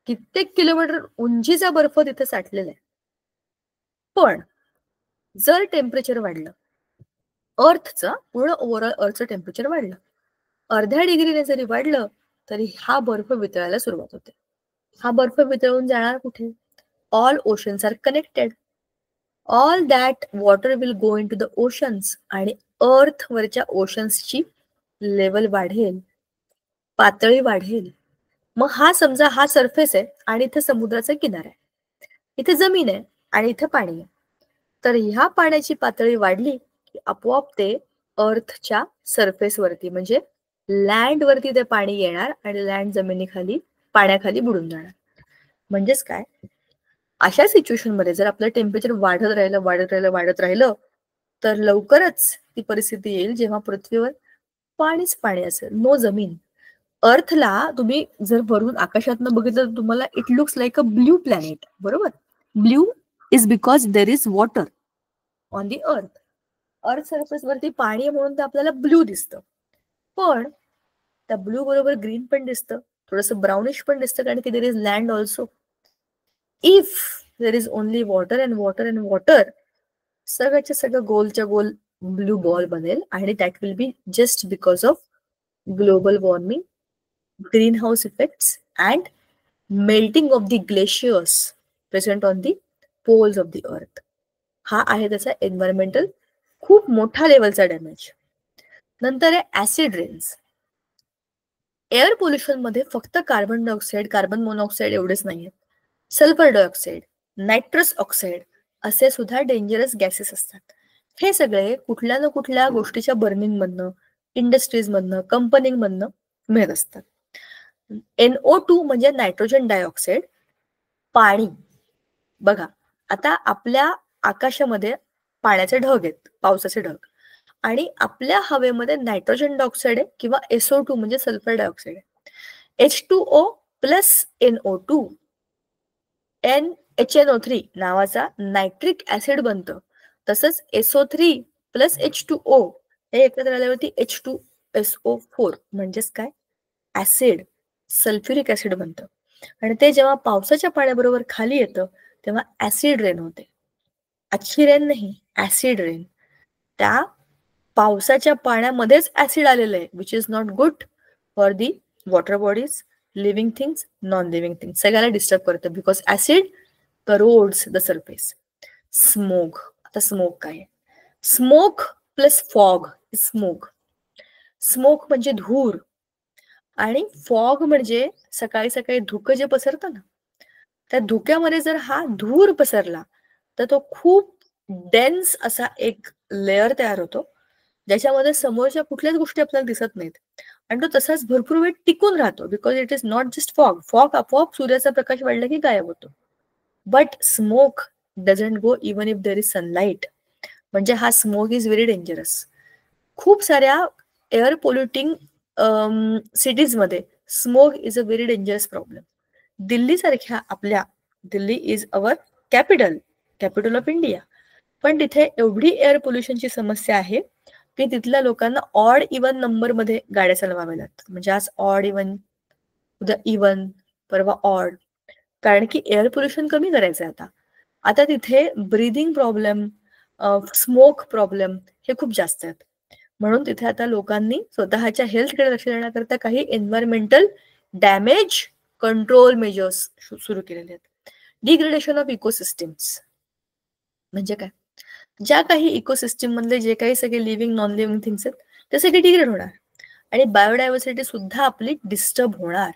कित्येक किलोमीटर उंचीचा बर्फ तिथे साठलेला आहे. पण जर टेम्परेचर वाढलं, अर्थचं पूर्ण ओव्हरऑल अर्थचं टेम्परेचर वाढलं, अर्ध्या डिग्रीने जरी वाढलं तरी हा बर्फ वितळायला सुरुवात होते. हा बर्फ वितळून जाणार कुठे? All oceans are connected. All that water will go in to the oceans आणि अर्थ वरच्या ओशन्सची लेवल वाढेल, पातळी वाढेल. मग हा समजा हा सरफेस आहे आणि इथे समुद्राचा किनारा आहे, इथे जमीन आहे आणि इथे पाणी आहे. तर ह्या पाण्याची पातळी वाढली की आपोआप ते अर्थच्या सरफेस वरती म्हणजे लँड वरती ते पाणी येणार आणि लँड जमिनीखाली पाण्याखाली बुडून जाणार. म्हणजेच काय, अशा सिच्युएशन मध्ये जर आपलं टेम्परेचर वाढत राहिलं तर लवकरच ती परिस्थिती येईल जेव्हा पृथ्वीवर पाणीच पाणी असेल, नो जमीन. अर्थला तुम्ही जर वरून आकाशातनं बघितलं तर तुम्हाला it looks like a blue planet, बरोबर? Blue is because there is water on the earth. Earth surface वरती पाणी आहे म्हणून ते आपल्याला ब्ल्यू दिसतं. पण त्या ब्ल्यू बरोबर ग्रीन पण दिसतं, थोडंसं ब्राउनिश पण दिसतं, कारण की there is land also. If there is only water and water and water, सगळ्याच्या सगळं गोलच्या गोल ब्ल्यू बॉल बनेल आणि that will be just because of global warming, greenhouse effects and melting of the glaciers present on the poles of the earth. हा आहे त्याचा एन्व्हायरमेंटल खूप मोठा लेवलचा डॅमेज. नंतर आहे ऍसिड रेन्स. एअर पोल्युशन मध्ये फक्त कार्बन डायऑक्साईड, कार्बन मोनॉक्साईड एवढेच नाहीये, सल्फर डायऑक्साईड, नायट्रस ऑक्साईड असे सुद्धा डेंजरस गॅसेस असतात. हे सगळे कुठल्या ना कुठल्या गोष्टीच्या बर्निंग मधनं, इंडस्ट्रीज मधनं, कंपनी मधनं मिळत असतात. NO2 म्हणजे नायट्रोजन डायऑक्साईड, पाणी. बघा आता आपल्या आकाशामध्ये पाण्याचे ढग आहेत, पावसाचे ढग, आणि आपल्या हवेमध्ये नायट्रोजन डायऑक्साईड आहे किंवा SO2 म्हणजे सल्फर डायऑक्साईड आहे. H2O प्लस NO2 NHNO3 नावाचा नायट्रिक ऍसिड बनतं. तसंच SO3 प्लस H2O हे एकत्र आल्यावरती H2SO4 म्हणजेच काय, ऍसिड, सल्फ्युरिक ऍसिड बनतं. आणि ते जेव्हा पावसाच्या पाण्याबरोबर खाली येतं तेव्हा ऍसिड रेन होते. अच्छी रेन नाही, ऍसिड रेन. त्या पावसाच्या पाण्यामध्येच ऍसिड आलेलं आहे, which is not good for the water bodies, living things, non living things, सगळ्याला डिस्टर्ब करतं because acid crores the surface. Smoke. आता स्मोक काय, smoke plus fog. Smoke, smoke म्हणजे धूर, आणि फॉग म्हणजे सकाळी सकाळी धुकं जे पसरतं ना, त्या धुक्यामध्ये जर हा धूर पसरला तर तो खूप डेन्स असा एक लेअर तयार होतो ज्याच्यामध्ये समोरच्या कुठल्याच गोष्टी आपल्याला दिसत नाहीत, आणि तो तसाच भरपूर वेळ टिकून राहतो because it is not just fog. Fog आपोआप सूर्याचा प्रकाश वाढला की गायब होतो. But smoke doesn't go even if there is sunlight. म्हणजे हा स्मोक इज व्हेरी डेंजरस. खूप साऱ्या एअर पोल्युटिंग सिटीज मध्ये smoke is a very dangerous problem. Delhi सारख्या आपल्या, Delhi is our capital of India, पण तिथे एवढी एअर पोल्युशनची समस्या आहे की तिथल्या लोकांना ऑड इवन नंबर मध्ये गाड्या चालवाव्या लागतात. म्हणजे आज ऑड इवन, उद्या इवन, परवा ऑड, कारण की एअर पोल्युशन कमी करायचं आहे. आता तिथे ब्रीदिंग प्रॉब्लेम, स्मोक प्रॉब्लेम हे खूप जास्त आहेत. म्हणून तिथे आता लोकांनी स्वतःच्या हेल्थकडे लक्ष देण्याकरता काही एन्व्हायरमेंटल डॅमेज कंट्रोल मेजर्स सुरू केलेले आहेत. डिग्रेडेशन ऑफ इकोसिस्टम्स म्हणजे काय, ज्या काही इकोसिस्टम मधले जे काही सगळे लिव्हिंग नॉन लिव्हिंग थिंग्स आहेत ते सगळे डिग्रेड होणार आणि बायोडायव्हर्सिटी सुद्धा आपली डिस्टर्ब होणार.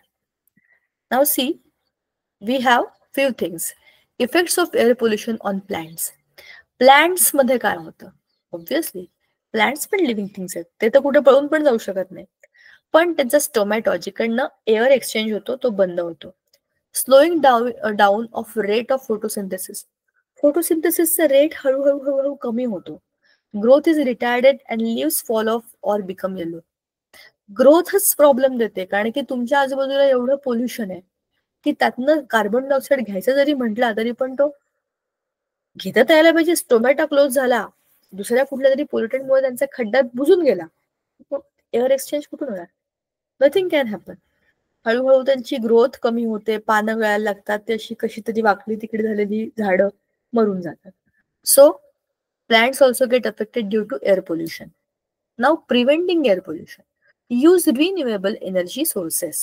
Now see, we have few things. Effects of air pollution on plants. Plants मध्ये काय होतं, ऑब्व्हियसली प्लांट्स पण लिव्हिंग थिंग्स आहेत, ते तर कुठे पळून पण जाऊ शकत नाही, पण त्यांचा स्टोमॅटो जिकडनं एअर एक्सचेंज होतो तो बंद होतो. Slowing down of rate of photosynthesis. फोटोसिंथेसिसचा रेट हळूहळू कमी होतो. Growth is retarded and leaves fall off or become yellow. ग्रोथच प्रॉब्लेम देते, कारण की तुमच्या आजूबाजूला एवढं पोल्युशन आहे की त्यातनं कार्बन डायऑक्साईड घ्यायचा जरी म्हटला तरी पण तो घेता यायला पाहिजे. टोमॅटो क्लोज झाला, दुसऱ्या कुठल्या तरी पोल्युटंटमुळे त्यांचा खड्ड्यात बुजून गेला, एअर एक्सचेंज कुठून होणार? Nothing can happen. हळूहळू त्यांची ग्रोथ कमी होते, पानं गळायला लागतात, ते अशी कशी तरी वाकडी तिकडे झालेली झाडं मरून जातात. So plants also get affected due to air pollution. Now preventing air pollution, use renewable energy sources.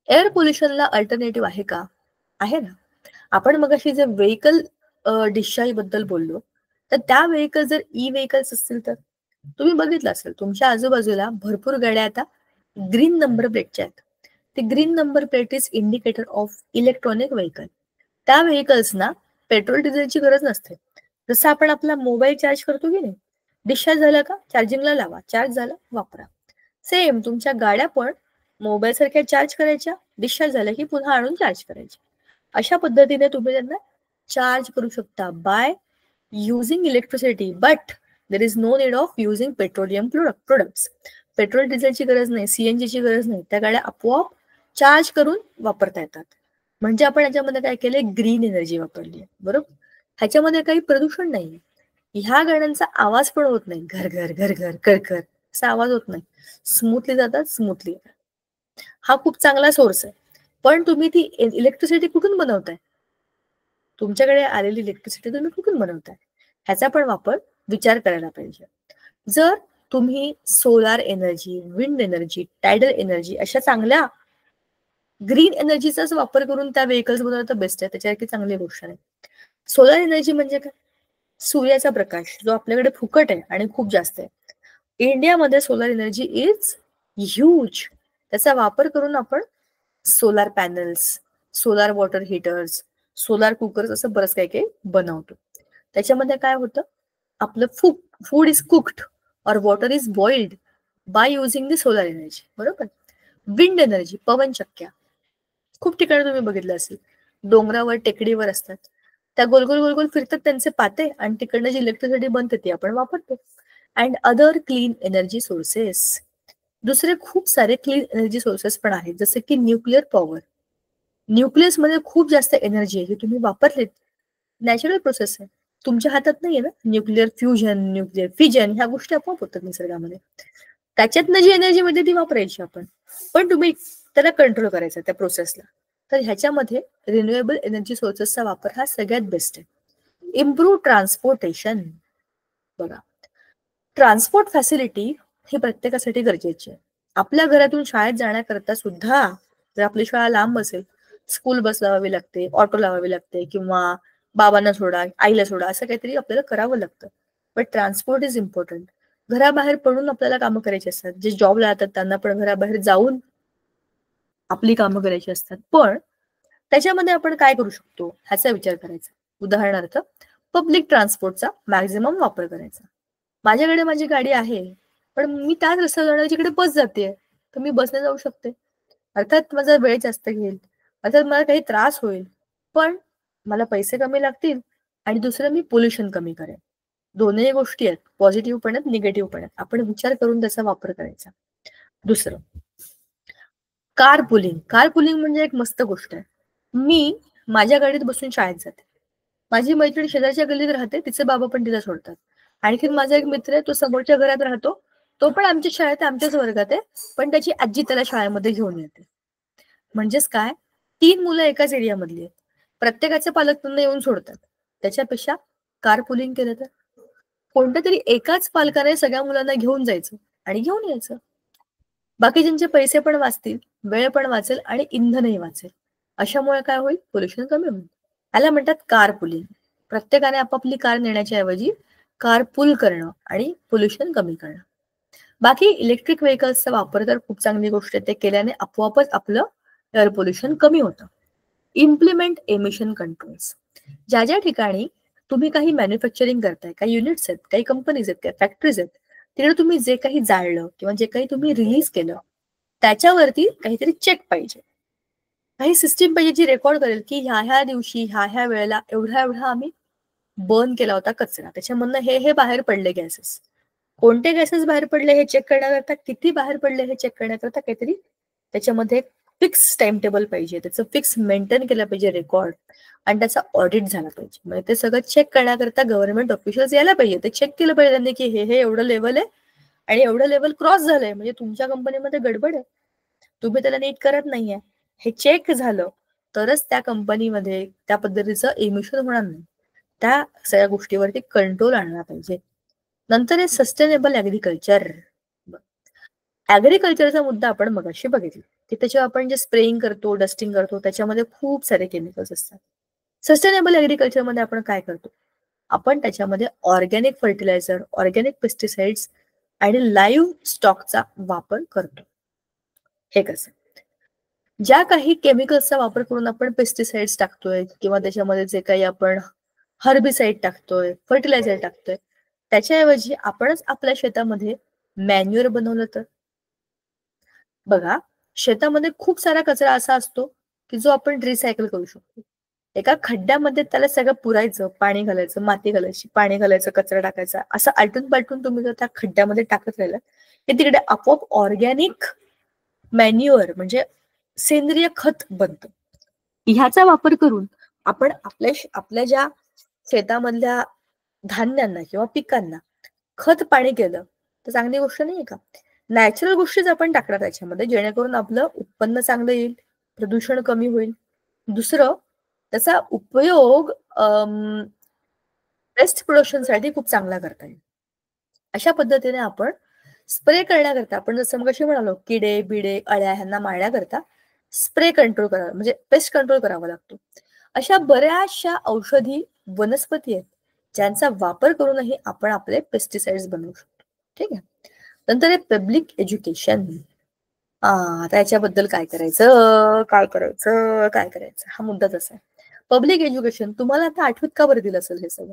Air पोल्युशनला अल्टरनेटिव्ह आहे का? आहे ना. आपण मगाशी जे व्हेकल डिस्चार्ज बद्दल बोललो, तर त्या व्हेकल जर ई व्हेकल्स असतील तर तुम्ही बघितलं असेल तुमच्या आजूबाजूला भरपूर गाड्या आता ग्रीन नंबर प्लेटच्या आहेत. ते green number plate is indicator of electronic vehicle. त्या व्हेकल्सना पेट्रोल डिझेलची गरज नसते. जसं आपण आपला मोबाईल चार्ज करतो की नाही, डिस्चार्ज झाला का चार्जिंगला लावा, चार्ज झाला वापरा. सेम तुमच्या गाड्या पण मोबाईल सारख्या चार्ज करायच्या, डिस्चार्ज झाल्या की पुन्हा आणून चार्ज करायच्या. अशा पद्धतीने तुम्ही त्यांना चार्ज करू शकता by using electricity, but there is no need of using petroleum products. Petrol डिझेलची गरज नाही, सीएनजीची गरज नाही. त्या गाड्या आपोआप चार्ज करून वापरता येतात. म्हणजे आपण याच्यामध्ये काय केलंय, ग्रीन एनर्जी वापरली आहे, बरोबर. ह्याच्यामध्ये काही प्रदूषण नाही. ह्या गाड्यांचा आवाज पण होत नाही, घर घर घर घर कर कर असा आवाज होत नाही. स्मूथली जातात, स्मूथली येतात. हा खूप चांगला सोर्स आहे. पण तुम्ही ती इलेक्ट्रिसिटी कुठून बनवताय? तुमच्याकडे आलेली इलेक्ट्रिसिटी तुम्ही कुठून बनवताय? ह्याचा पण वापर विचार करायला पाहिजे. जर तुम्ही solar energy, wind energy, tidal energy अशा चांगल्या ग्रीन एनर्जीचाच वापर करून त्या व्हेकल्स बनवलं तर बेस्ट आहे. त्याच्यासारखी चांगली गोष्ट नाही. सोलार एनर्जी म्हणजे काय? सूर्याचा प्रकाश जो आपल्याकडे फुकट आहे आणि खूप जास्त आहे. इंडियामध्ये सोलार एनर्जी इज ह्यूज. त्याचा वापर करून आपण solar panels, solar water heaters, solar cookers असं बरंच काही काही बनवतो. त्याच्यामध्ये काय होतं, आपलं फूड इज कुक्ड और water is boiled by using the solar energy, बरोबर. विंड एनर्जी, पवनचक्क्या खूप ठिकाणी तुम्ही बघितलं असेल, डोंगरावर टेकडीवर असतात. त्या गोल गोल गोल गोल फिरतात त्यांचे पाते आणि तिकडनं जी इलेक्ट्रिसिटी बनते ती आपण वापरतो. And other clean energy sources, दुसरे खूप सारे क्लीन एनर्जी सोर्सेस पण आहेत, जसे की न्यूक्लिअर पॉवर. न्यूक्लियस मध्ये खूप जास्त एनर्जी आहे, जी तुम्ही वापरलीत. नॅचरल प्रोसेस आहे, तुमच्या हातात नाहीये ना. न्यूक्लिअर फ्युजन, न्यूक्लिअर फिजन ह्या गोष्टी आपोआप होतात निसर्गामध्ये. त्याच्यातनं जी एनर्जी मिळते ती वापरायची आपण, पण तुम्ही त्याला कंट्रोल करायचा त्या प्रोसेसला. तर ह्याच्यामध्ये रिन्युएबल एनर्जी सोर्सेसचा वापर हा सगळ्यात बेस्ट आहे. Improve transportation. बघा, ट्रान्सपोर्ट फॅसिलिटी ही प्रत्येकासाठी गरजेची आहे. आपल्या घरातून शाळेत जाण्याकरता सुद्धा जर आपली शाळा लांब असेल, स्कूल बस लावावी लागते, ऑटो लावावी लागते, किंवा बाबांना सोडा, आईला सोडा, असं काहीतरी आपल्याला करावं लागतं. But transport is important. घराबाहेर पडून आपल्याला कामं करायची असतात. जे जॉबला जातात त्यांना पण घराबाहेर जाऊन आपली कामं करायची असतात. पण त्याच्यामध्ये आपण काय करू शकतो ह्याचा विचार करायचा. उदाहरणार्थ, पब्लिक ट्रान्सपोर्टचा मॅक्झिमम वापर करायचा. माझ्याकडे माझी गाडी आहे, पण मी त्याच रस्त्यावर जाणार जिकडे बस जाते, तर मी बसने जाऊ शकते. अर्थात माझा वेळ जास्त घेईल, अर्थात मला काही त्रास होईल, पण मला पैसे कमी लागतील आणि दुसरं मी पोल्युशन कमी करेन. दोन्ही गोष्टी आहेत, पॉझिटिव्ह पण आहेत, निगेटिव्ह पण आहेत. आपण विचार करून त्याचा वापर करायचा. दुसरं, कार पुलिंग. कार पुलिंग म्हणजे एक मस्त गोष्ट आहे. मी माझ्या गाडीत बसून शाळेत जाते, माझी मैत्रीण शेजारच्या गल्लीत राहते, तिचे बाबा पण तिला सोडतात. आणखी माझा एक मित्र आहे, तो समोरच्या घरात राहतो, तो पण आमच्या शाळेत आमच्याच वर्गात आहे, पण त्याची आजी त्याला शाळेमध्ये घेऊन येते. म्हणजेच काय, 3 मुलं एकाच एरियामधली आहेत, प्रत्येकाचे पालक त्यांना येऊन सोडतात. त्याच्यापेक्षा कार पुलिंग केलं तर कोणत्या तरी एकाच पालकाने सगळ्या मुलांना घेऊन जायचं आणि घेऊन यायचं. बाकीच्यांचे पैसे पण वाचतील, वेळ पण वाचेल आणि इंधनही वाचेल. अशामुळे काय होईल, पोल्युशन कमी होईल. याला म्हणतात कार पुलिंग. प्रत्येकाने आपापली कार नेण्याच्या ऐवजी कार पूल करणं आणि पोल्युशन कमी करणं. बाकी इलेक्ट्रिक व्हेकल्सचा वापर तर खूप चांगली गोष्ट आहे, ते केल्याने आपोआपच आपलं एअर पोल्युशन कमी होतं. Implement emission controls. ज्या ज्या ठिकाणी तुम्ही काही मॅन्युफॅक्चरिंग करताय, काही युनिट्स आहेत, काही कंपनीज आहेत, काही फॅक्टरीज आहेत, तिकडे तुम्ही जे काही जाळलं किंवा जे काही तुम्ही रिलीज केलं त्याच्यावरती काहीतरी चेक पाहिजे. काही सिस्टीम पाहिजे जी रेकॉर्ड करेल की ह्या दिवशी ह्या वेळेला एवढा आम्ही बर्न केला होता कचरा, त्याच्यामधनं हे बाहेर पडले गॅसेस, कोणते गॅसेस बाहेर पडले हे चेक करण्याकरता, किती बाहेर पडले हे चेक करण्याकरता काहीतरी त्याच्यामध्ये फिक्स टाइम टेबल पाहिजे, त्याचं फिक्स मेंटेन केलं पाहिजे रेकॉर्ड, आणि त्याचा ऑडिट झाला पाहिजे. म्हणजे ते सगळं चेक करण्याकरता गव्हर्नमेंट ऑफिशियल्स यायला पाहिजे, ते चेक केलं पाहिजे त्यांनी की हे एवढं लेवल आहे आणि एवढं लेवल क्रॉस झालंय, म्हणजे तुमच्या कंपनीमध्ये गडबड आहे, तुम्ही त्याला नीट करत नाहीये, हे चेक झालं तरच त्या कंपनीमध्ये त्या पद्धतीचं एमिशन होणार नाही. त्या सगळ्या गोष्टीवरती कंट्रोल आणला पाहिजे. नंतर आहे सस्टेनेबल ऍग्रिकल्चर. ऍग्रिकल्चरचा मुद्दा आपण मगाशी बघितला. की त्याच्यावर आपण जे स्प्रेइंग करतो, डस्टिंग करतो, त्याच्यामध्ये खूप सारे केमिकल्स असतात. सस्टेनेबल ऍग्रिकल्चरमध्ये आपण काय करतो, आपण त्याच्यामध्ये ऑर्गॅनिक फर्टिलायझर, ऑर्गॅनिक पेस्टिसाइड्स आणि लाईव्ह स्टॉकचा वापर करतो. हे कसं, ज्या काही केमिकल्सचा वापर करून आपण पेस्टिसाइड्स टाकतोय किंवा त्याच्यामध्ये जे काही आपण हर्बिसाइड टाकतोय, फर्टिलायझर टाकतोय, त्याच्याऐवजी आपणच आपल्या शेतामध्ये मॅन्युअर बनवलं तर. बघा, शेतामध्ये खूप सारा कचरा असा असतो की जो आपण रिसायकल करू शकतो. एका खड्ड्यामध्ये त्याला सगळं पुरायचं, पाणी घालायचं, माती घालायची, पाणी घालायचं, कचरा टाकायचा, असं आलटून पालटून तुम्ही जर त्या खड्ड्यामध्ये टाकत राहिला की तिकडे आपोआप ऑर्गॅनिक मॅन्युअर म्हणजे सेंद्रिय खत बनतं. ह्याचा वापर करून आपण आपल्या ज्या शेतामधल्या धान्यांना किंवा पिकांना खत पाणी केलं तर चांगली गोष्ट नाहीये का? नॅचरल गोष्टीच आपण टाकणार त्याच्यामध्ये, जेणेकरून आपलं उत्पन्न चांगलं येईल, प्रदूषण कमी होईल. दुसरं, त्याचा उपयोग पेस्ट प्रोडक्शनसाठी खूप चांगला करता येईल. अशा पद्धतीने आपण स्प्रे करण्याकरता, आपण जसं मगाशी म्हणालो, किडे बिडे अळ्या ह्यांना मारण्याकरता स्प्रे कंट्रोल करावा, म्हणजे पेस्ट कंट्रोल करावा लागतो. अशा बऱ्याचशा औषधी वनस्पती आहेत ज्यांचा वापर करूनही आपण आपले पेस्टिसाइड्स बनवू शकतो. ठीक आहे. नंतर आहे पब्लिक एज्युकेशन. त्याच्याबद्दल काय करायचं, काय करायचं, काय करायचं, हा मुद्दाच असा आहे. पब्लिक एज्युकेशन तुम्हाला आता आठवत का बरं दिलं असेल हे सगळं?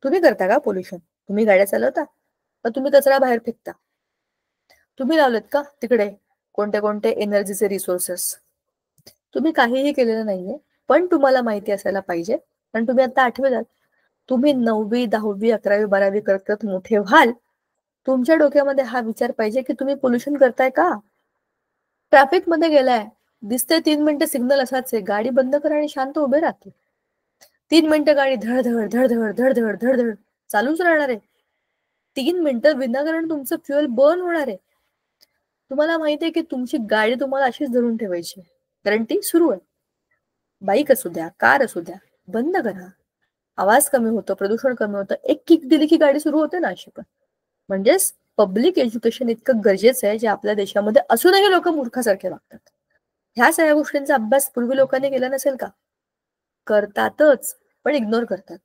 तुम्ही करता का पोल्युशन? तुम्ही गाड्या चालवता का तुम्ही कचरा बाहेर फेकता? तुम्ही लावलेत का तिकडे कोणते कोणते एनर्जीचे रिसोर्सेस? तुम्ही काहीही केलेलं नाहीये, पण तुम्हाला माहिती असायला पाहिजे, कारण तुम्ही आता 8वीत, तुम्ही 9वी 10वी 11वी 12वी करत करत मोठे व्हाल, तुमच्या डोक्यामध्ये हा विचार पाहिजे की तुम्ही पोल्युशन करताय का? ट्रॅफिक मध्ये गेलाय, दिसतंय 3 मिनिटं सिग्नल असाच आहे, गाडी बंद करा आणि शांत उभे राहते. 3 मिनिटं गाडी धडधड धडधड धडधड धडधड चालूच राहणार आहे. 3 मिनिटं विनाकारण तुमचं फ्युएल बर्न होणार आहे. तुम्हाला माहितीये की तुमची गाडी तुम्हाला अशीच धरून ठेवायची, कारण ती सुरू आहे. बाईक असू द्या, कार असू द्या, बंद करा. आवाज कमी होतो, प्रदूषण कमी होतं. एक किक दिली की गाडी सुरू होते ना अशी पण. म्हणजेच पब्लिक एज्युकेशन इतकं गरजेचं आहे, जे आपल्या देशामध्ये असूनही लोक मूर्खासारखे वागतात. ह्या सगळ्या गोष्टींचा अभ्यास पूर्वी लोकांनी केला नसेल का? करतातच, पण इग्नोर करतात.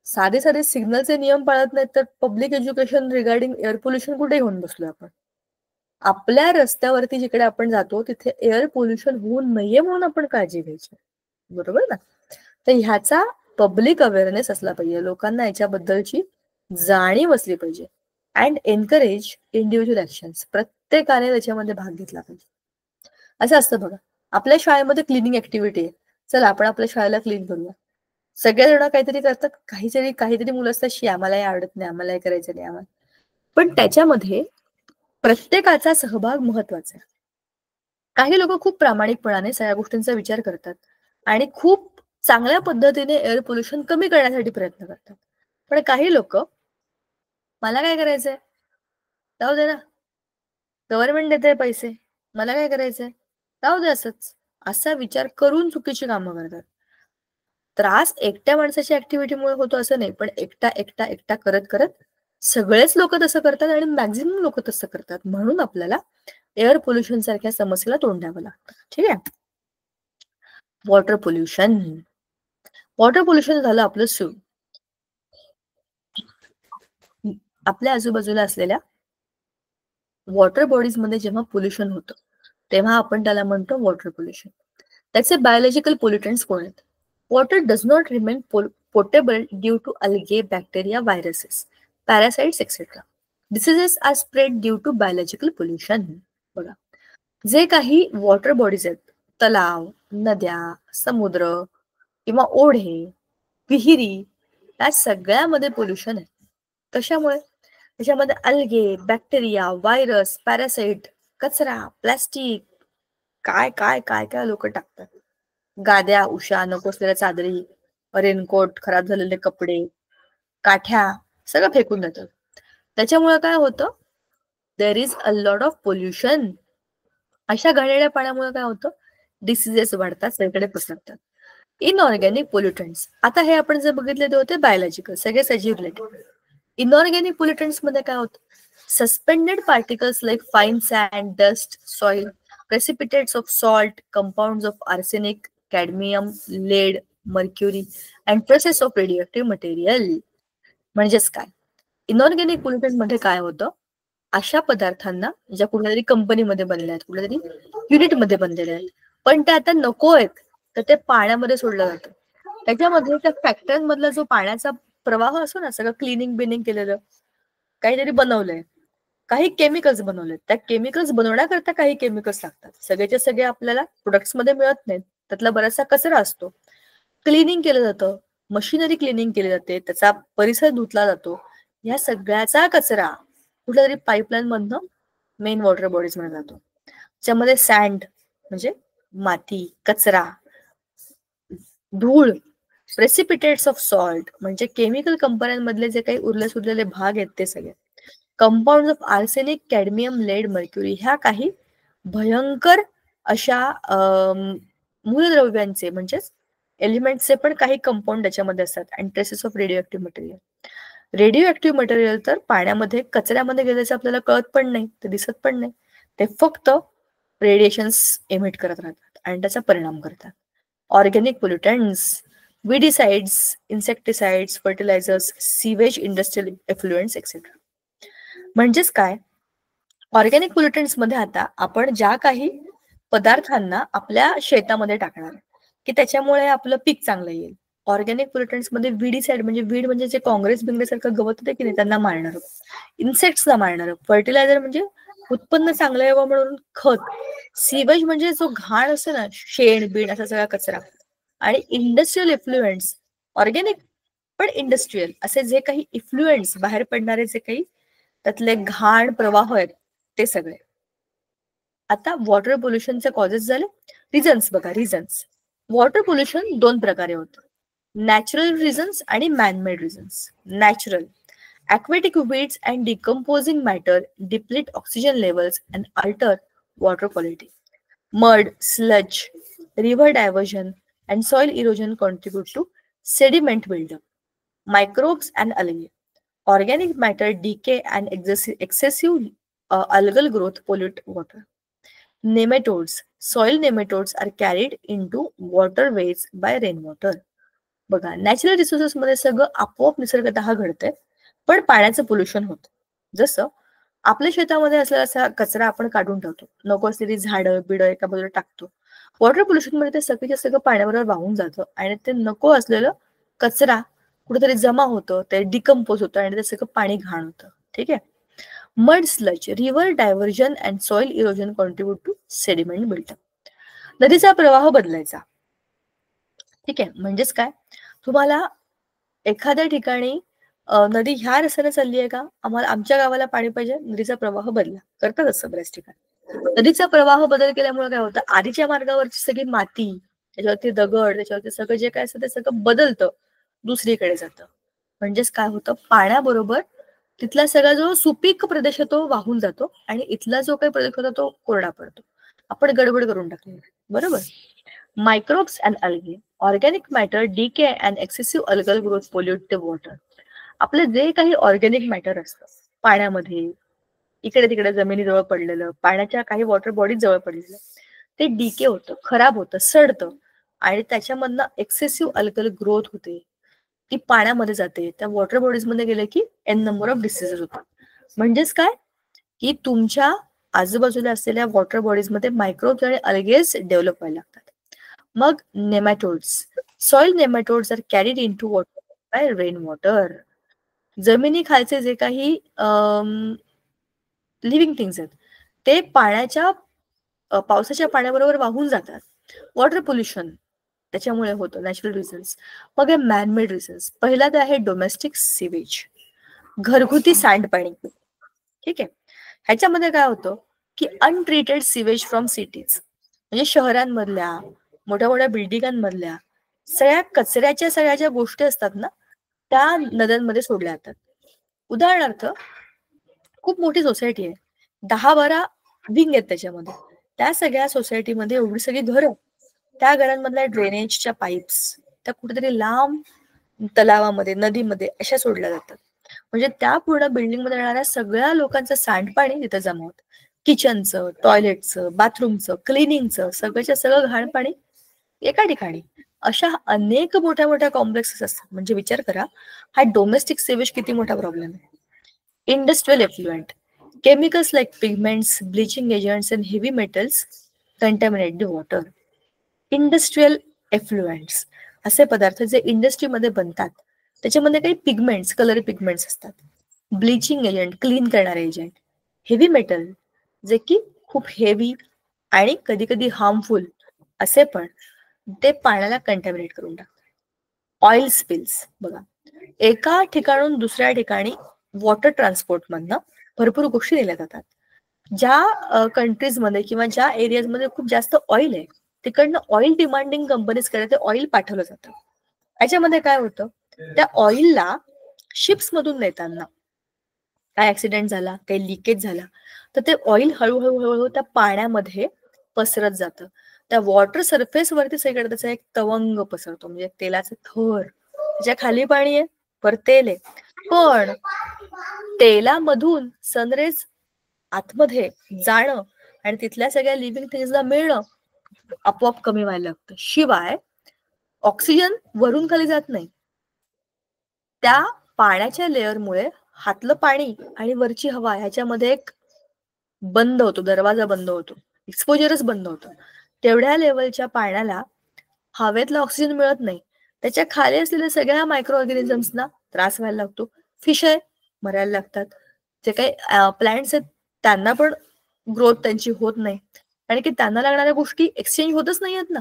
साधे साधे सिग्नलचे नियम पाळत नाहीत, तर public education regarding air pollution कुठे घेऊन बसलोय आपण? आपल्या रस्त्यावरती जिकडे आपण जातो तिथे एअर पोल्युशन होऊ नये म्हणून आपण काळजी घ्यायची, बरोबर ना? तर ह्याचा पब्लिक अवेअरनेस असला पाहिजे, लोकांना याच्याबद्दलची जाणीव असली पाहिजे. And encourage individual actions. प्रत्येकाने त्याच्यामध्ये भाग घेतला पाहिजे. असं असतं बघा, आपल्या शाळेमध्ये क्लिनिंग ऍक्टिव्हिटी आहे, चला आपण आपल्या शाळेला क्लीन करूया. सगळेजण काहीतरी करतात, काहीतरी मुलं असतात, शी आम्हालाही आवडत नाही, आम्हालाही करायचं नाही आम्हाला. पण त्याच्यामध्ये प्रत्येकाचा सहभाग महत्वाचा आहे. काही लोक खूप प्रामाणिकपणाने सगळ्या गोष्टींचा विचार करतात आणि खूप चांगल्या पद्धतीने एअर पोल्युशन कमी करण्यासाठी प्रयत्न करतात. पण काही लोक, मला काय करायचंय, जाऊ दे ना, गव्हर्नमेंट देते पैसे, मला काय करायचंय, जाऊ दे असंच, असा विचार करून चुकीची कामं करतात. त्रास एकट्या माणसाच्या ऍक्टिव्हिटीमुळे होतो असं नाही, पण एकटा एकटा एकटा करत करत सगळेच लोक तसं करतात आणि मॅक्झिमम लोक तसं करतात. म्हणून आपल्याला एअर पोल्युशन सारख्या समस्येला तोंड द्यावं लागतं. ठीक आहे. Water pollution. वॉटर पोल्युशन झालं आपलं सुरू. आपल्या आजूबाजूला असलेल्या वॉटर बॉडीज मध्ये जेव्हा पोल्युशन होतं तेव्हा आपण त्याला म्हणतो वॉटर पोल्युशन. त्याचे बायोलॉजिकल पोल्युटंट्स कोण आहेत? Water does not remain potable due to algae, bacteria, viruses, parasites etcetera. Diseases are spread due to biological pollution. बघा, जे काही वॉटर बॉडीज आहेत, तलाव, नद्या, समुद्र किंवा ओढे, विहिरी, या सगळ्यामध्ये पोल्युशन आहे. कशामुळे? त्याच्यामध्ये अल्गे, बॅक्टेरिया, व्हायरस, पॅरासाइट, कचरा, प्लास्टिक, काय काय काय काय लोक टाकतात. गाद्या, उशा, नको असलेल्या चादरी, रेनकोट, खराब झालेले कपडे, काठ्या, सगळं फेकून देतात. त्याच्यामुळे काय होतं? There is a lot of pollution. अशा घाणेरड्या पाण्यामुळे काय होतं? डिसीजेस वाढतात, सगळीकडे पसरतात. इनऑर्गॅनिक पोल्युटंट्स. आता हे आपण जे बघितले ते होते बायोलॉजिकल, सगळे सजीव रिलेटेड. इनऑर्गॅनिक पोल्युटंट्स मध्ये काय होतं? Suspended particles like fine sand, dust, soil, precipitates of salt, compounds of arsenic, cadmium, lead, mercury, and traces of radioactive material. म्हणजेच काय, इनऑर्गॅनिक पोल्युटंट मध्ये काय होतं, अशा पदार्थांना ज्या कुठल्यातरी कंपनीमध्ये बनल्या आहेत, कुठल्यातरी युनिटमध्ये बनलेल्या आहेत, पण त्या आता नको आहेत, तर ते पाण्यामध्ये सोडलं जातं. त्याच्यामध्ये त्या फॅक्टरीमधला जो पाण्याचा प्रवाह असतो ना, सगळं क्लिनिंग बिनिंग केलेलं, काहीतरी बनवलंय, काही केमिकल्स बनवलेत, त्या केमिकल्स बनवण्याकरता काही केमिकल्स लागतात, सगळेचे सगळे आपल्याला प्रोडक्ट्स मध्ये मिळत नाहीत, त्यातला बराचसा कचरा असतो, क्लिनिंग केलं जातं, मशिनरी क्लिनिंग केली जाते, त्याचा परिसर धुतला जातो, या सगळ्याचा कचरा कुठल्या तरी पाईपलाईन मधनं मेन वॉटर बॉडीज मध्ये जातो, ज्यामध्ये सँड म्हणजे माती, कचरा, धूळ, प्रेसिपिटेट्स ऑफ सॉल्ट म्हणजे केमिकल कंपन्यांमधले जे काही उरले सुरलेले भाग आहेत ते सगळे, compound of arsenic, cadmium, lead, mercury, ह्या काही भयंकर अशा मूलद्रव्यांचे म्हणजेच एलिमेंट्सचे पण काही कंपाऊंड त्याच्यामध्ये असतात, and traces of radio material. Radio material तर पाण्यामध्ये कचऱ्यामध्ये गेल्याचं आपल्याला कळत पण नाही, ते दिसत पण नाही, ते फक्त रेडिएशन्स एमिट करत राहतात आणि त्याचा परिणाम करतात. Organic pollutants, weedicides, insecticides, fertilisers, sewage, industrial effluents etcetera. म्हणजेच काय, ऑर्गॅनिक पोल्युटंट्स मध्ये आता आपण ज्या काही पदार्थांना आपल्या शेतामध्ये टाकणार की त्याच्यामुळे आपलं पीक चांगलं येईल, ऑर्गॅनिक पोल्युटंट्स मध्ये विडीसाइड म्हणजे वीड म्हणजे जे काँग्रेस बिंग्रेसारखं गवत होते की नाही त्यांना मारणार, इन्सेक्ट्सला मारणार, फर्टिलायझर म्हणजे उत्पन्न चांगलं यावं म्हणून खत, सीवेज म्हणजे जो घाण असतो ना, शेण बीण असा सगळा कचरा, आणि इंडस्ट्रियल इफ्लुएंट्स, ऑर्गॅनिक पण इंडस्ट्रियल असे जे काही इफ्लुएंट्स बाहेर पडणारे जे काही त्यातले घाण प्रवाह आहेत ते सगळे. आता वॉटर पोल्युशनचे कॉजेस झाले, रिझन्स बघा, रिझन्स वॉटर पोल्युशन दोन प्रकारे होतं, नॅचरल रिझन्स आणि man-made reasons. Natural, aquatic weeds and decomposing matter deplete oxygen levels and alter water quality. Mud, sludge, river diversion, and soil erosion contribute to sediment buildup. Microbes and algae, organic matter decay and excessive algal growth pollute water. Nematodes, soil nematodes are carried into waterways by rainwater. बघा, नॅचरल रिसोर्सेस मध्ये सगळं आपोआप निसर्गतः घडतंय, पण पाण्याचं पोल्युशन होतं. जसं आपल्या शेतामध्ये असलेला असा कचरा आपण काढून ठेवतो, नको असलेली झाडं बिडं एका बाजूला टाकतो, वॉटर पोल्युशन मध्ये ते सगळ्याच्या सगळं पाण्याबरोबर वाहून जातं आणि ते नको असलेलं कचरा कुठेतरी जमा होतं, ते डिकम्पोज होतं आणि ते सगळं पाणी घाण होतं. ठीक आहे. Mud, sludge, river diversion and soil erosion contribute to sediment buildup. नदीचा प्रवाह बदलायचा. ठीक आहे, म्हणजेच काय, तुम्हाला एखाद्या ठिकाणी नदी ह्या रस्त्याने चालली आहे का, आम्हाला आमच्या गावाला पाणी पाहिजे, नदीचा प्रवाह बदला, करतात असं बऱ्याच ठिकाणी. नदीचा प्रवाह बदल केल्यामुळे काय होतं, आधीच्या मार्गावरची सगळी माती, त्याच्यावरती दगड, त्याच्यावरती सगळं जे काय असतं ते सगळं बदलतं, दुसरीकडे जातं. म्हणजेच काय होतं, पाण्याबरोबर तिथला सगळा जो सुपीक प्रदेश आहे तो वाहून जातो आणि इथला जो काही प्रदेश होता तो कोरडा पडतो. आपण गडबड करून टाकली, बरोबर. Microbes and algae, organic matter decay and excessive algal growth pollute the water. आपले जे काही ऑर्गॅनिक मॅटर असतं पाण्यामध्ये, इकडे तिकडे जमिनीजवळ पडलेलं, पाण्याच्या काही वॉटर बॉडीज जवळ पडलेलं, ते डिके होतं, खराब होतं, सडतं आणि त्याच्यामधनं एक्सेसिव्ह अल्कल ग्रोथ होते, ती पाण्यामध्ये जाते, त्या वॉटर बॉडीज मध्ये गेले की एन नंबर ऑफ डिसीजेस होतात. म्हणजेच काय की तुमच्या आजूबाजूला असलेल्या वॉटर बॉडीज मध्ये मायक्रोब्स आणि अल्गेज डेव्हलप व्हायला लागतात. मग nematodes, soil nematodes are carried into water by rain water. जमिनी खालचे जे काही लिव्हिंग थिंग्स आहेत ते पाण्याच्या पावसाच्या पाण्याबरोबर वाहून जातात. वॉटर पोल्युशन त्याच्यामुळे होतं, नॅचरल रिझन्स. मग मॅनमेड रिझन्स. पहिला ते आहे डोमेस्टिक सिवेज, घरगुती सांडपाणी. ठीक आहे, ह्याच्यामध्ये काय होतं की अनट्रीटेड सिवेज फ्रॉम सिटीज, म्हणजे शहरांमधल्या मोठ्या मोठ्या बिल्डिंगांमधल्या सगळ्या कचऱ्याच्या सगळ्या ज्या गोष्टी असतात ना त्या नद्यांमध्ये सोडल्या जातात. उदाहरणार्थ, खूप मोठी सोसायटी आहे, 10-12 विंग आहेत त्याच्यामध्ये, त्या सगळ्या सोसायटीमध्ये एवढी सगळी घरं, त्या घरांमधल्या ड्रेनेजच्या पाईप्स त्या कुठेतरी लांब तलावामध्ये, नदीमध्ये अशा सोडल्या जातात. म्हणजे त्या पूर्ण बिल्डिंग मध्ये राहणाऱ्या सगळ्या लोकांचं सांडपाणी तिथं जमा होतं. किचनचं, टॉयलेटचं, बाथरूमचं, क्लिनिंगचं, सगळंच्या सगळं घाण पाणी एका ठिकाणी. अशा अनेक मोठ्या मोठ्या कॉम्प्लेक्सेस असतात. म्हणजे विचार करा, हा डोमेस्टिक सेवेज किती मोठा प्रॉब्लेम आहे. Industrial effluent, chemicals like pigments, bleaching agents and heavy metals contaminate the water. Industrial effluents असे पदार्थ जे इंडस्ट्रीमध्ये बनतात, त्याच्यामध्ये काही पिगमेंट्स, कलर पिगमेंट्स असतात. ब्लिचिंग एजंट, क्लीन करणारे एजंट. हेवी मेटल, जे की खूप हेवी आणि कधी कधी हार्मफुल असे पण ते पाण्याला कंटॅमिनेट करून टाकतात. ऑइल स्पिल्स बघा, एका ठिकाणून दुसऱ्या ठिकाणी वॉटर ट्रान्सपोर्ट मधनं भरपूर गोष्टी नेल्या जातात. ज्या कंट्रीजमध्ये किंवा ज्या एरियाजमध्ये खूप जास्त ऑइल आहे, तिकडनं ऑइल डिमांडिंग कंपनीजकडे ते ऑइल पाठवलं जातं. याच्यामध्ये काय होतं, त्या ऑइलला शिप्स मधून नेताना काय ऍक्सिडेंट झाला, काही लिकेज झाला, तर ते ऑइल हळूहळू हळूहळू त्या पाण्यामध्ये पसरत जातं. त्या वॉटर सरफेस वरती सगळीकडे त्याचा एक तवंग पसरतो, म्हणजे तेलाचं थर. त्याच्या खाली पाणी आहे, वर तेल आहे, पण तेलामधून सनरेज आतमध्ये जाणं आणि तिथल्या सगळ्या लिव्हिंग थिंग्सला मिळणं आपोआप कमी व्हायला लागतं. शिवाय ऑक्सिजन वरून खाली जात नाही. त्या पाण्याच्या लेअरमुळे हातलं पाणी आणि वरची हवा ह्याच्यामध्ये एक बंद होतो, दरवाजा बंद होतो, एक्सपोजरच बंद होतं. तेवढ्या लेवलच्या पाण्याला हवेतला ऑक्सिजन मिळत नाही. त्याच्या खाली असलेल्या सगळ्या मायक्रो ऑर्गॅनिझम्सना त्रास व्हायला लागतो. फिश आहे, मरायला लागतात. जे काही प्लांट्स आहेत त्यांना पण ग्रोथ त्यांची होत नाही, आणि की त्यांना लागणाऱ्या गोष्टी एक्सचेंज होतच नाही आहेत ना,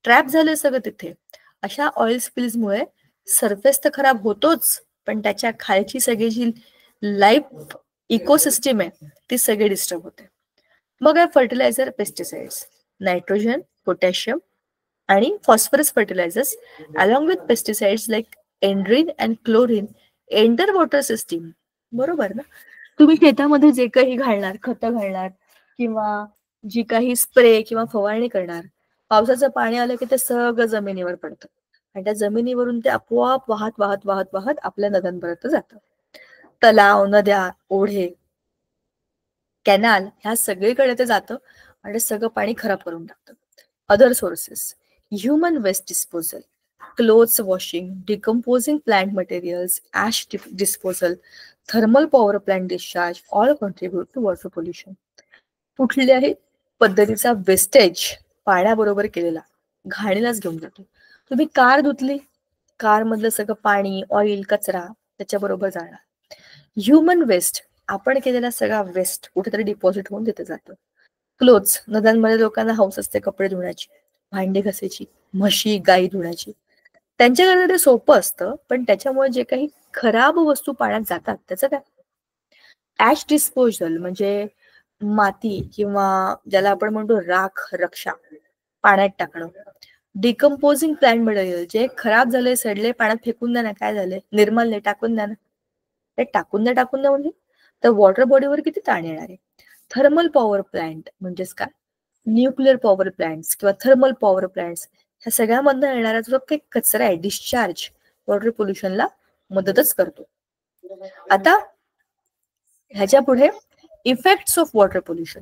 ट्रॅप झाले सगळं तिथे. अशा ऑइल स्पिल्समुळे सरफेस तर खराब होतोच, पण त्याच्या खालची सगळी जी लाईफ इकोसिस्टीम आहे ती सगळी डिस्टर्ब होते. मग आहे फर्टिलायझर, पेस्टिसाइड्स, नायट्रोजन, पोटॅशियम आणि phosphorus fertilisers along with pesticides like endrin and chlorine enter water system. बरोबर ना? तुम्ही शेतामध्ये जे काही घालणार, खतं घालणार किंवा जी काही स्प्रे किंवा फवारणी करणार, पावसाचं पाणी आलं की ते सगळं जमिनीवर पडतं आणि त्या जमिनीवरून ते आपोआप वाहत वाहत वाहत वाहत आपल्या नद्यांपर्यंत जातं. तलाव, नद्या, ओढे, कॅनाल ह्या सगळीकडे ते जातं आणि सगळं पाणी खराब करून टाकतं. Other sources, human waste disposal, clothes washing, decomposing plant materials, ash disposal, thermal power plant discharge all contribute to water pollution. कुठल्याही पद्धतीचा वेस्टेज पाण्याबरोबर केलेला घाणीलाच घेऊन जातो. तुम्ही कार धुतली, कार मधलं सगळं पाणी, ऑइल, कचरा त्याच्याबरोबर जाणार. ह्युमन वेस्ट, आपण केलेला सगळा वेस्ट कुठेतरी डिपॉझिट होऊन तिथे जातो. क्लोथ्स, नद्यांमध्ये लोकांना हौस असते कपडे धुण्याची, भांडी घासायची, म्हशी गाई धुण्याची. त्यांच्याकडे ते सोपं असतं, पण त्याच्यामुळे जे काही खराब वस्तू पाण्यात जातात त्याचं काय. ऍश डिस्पोजल म्हणजे माती किंवा ज्याला आपण म्हणतो राख, रक्षा पाण्यात टाकणं. डिकम्पोजिंग प्लांट मटेरियल, जे खराब झाले, सडले, पाण्यात फेकून द्या ना, काय झाले, निर्मलने टाकून द्या ना. ते टाकून द्या म्हणजे तर वॉटर बॉडीवर किती ताण येणार आहे. थर्मल पॉवर प्लांट म्हणजेच काय, न्यूक्लिअर पॉवर प्लांट्स किंवा थर्मल पॉवर प्लांट्स ह्या सगळ्यामधनं येणारा जो काही कचरा आहे, डिस्चार्ज, वॉटर पोल्युशनला मदतच करतो. आता ह्याच्या पुढे effects of water pollution.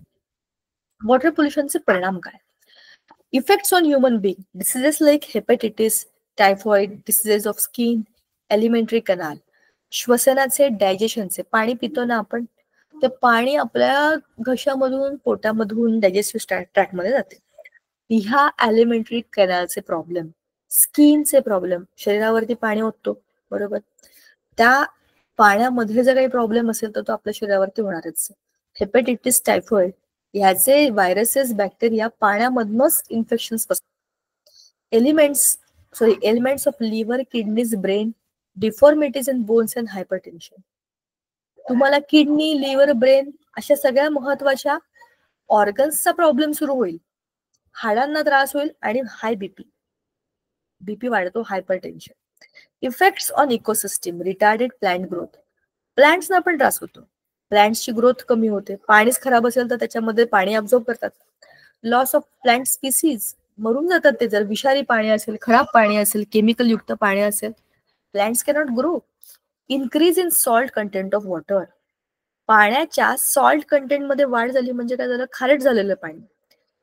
Water पोल्युशनचे परिणाम काय. Effects on human being, diseases like hepatitis, typhoid, diseases of skin, alimentary canal, श्वसनाचे, डायजेशनचे. पाणी पितो ना आपण, ते पाणी आपल्या घशामधून, पोटामधून डायजेस्टिव्ह ट्रॅक्टमध्ये जाते. ह्या एलिमेंटरी कॅनलचे प्रॉब्लेम, स्किनचे प्रॉब्लेम, शरीरावरती पाणी ओततो बरोबर, त्या पाण्यामध्ये जर काही प्रॉब्लेम असेल तर तो आपल्या शरीरावरती होणारच. हेपॅटायटिस, टायफॉइड ह्याचे व्हायरसेस, बॅक्टेरिया पाण्यामधनच इन्फेक्शन्स पसरतात. Elements of liver, kidneys, brain, deformities in bones and hypertension. तुम्हाला किडनी, लिव्हर, ब्रेन अशा सगळ्या महत्वाच्या ऑर्गन्सचा प्रॉब्लेम सुरू होईल, हाडांना त्रास होईल आणि हाय बीपी वाढतो, hypertension. Effects on ecosystem, retarded plant growth. प्लांट्सना पण त्रास होतो, प्लांट्सची ग्रोथ कमी होते. पाणीच खराब असेल तर त्याच्यामध्ये पाणी अब्झॉर्ब करतात. लॉस ऑफ प्लांट स्पीसीज, मरून जातात ते. जर विषारी पाणी असेल, खराब पाणी असेल, केमिकल युक्त पाणी असेल, plants cannot grow. Increase in salt content of water. पाण्याच्या सॉल्ट कंटेंट मध्ये वाढ झाली म्हणजे काय झालं, खारट झालेलं पाणी.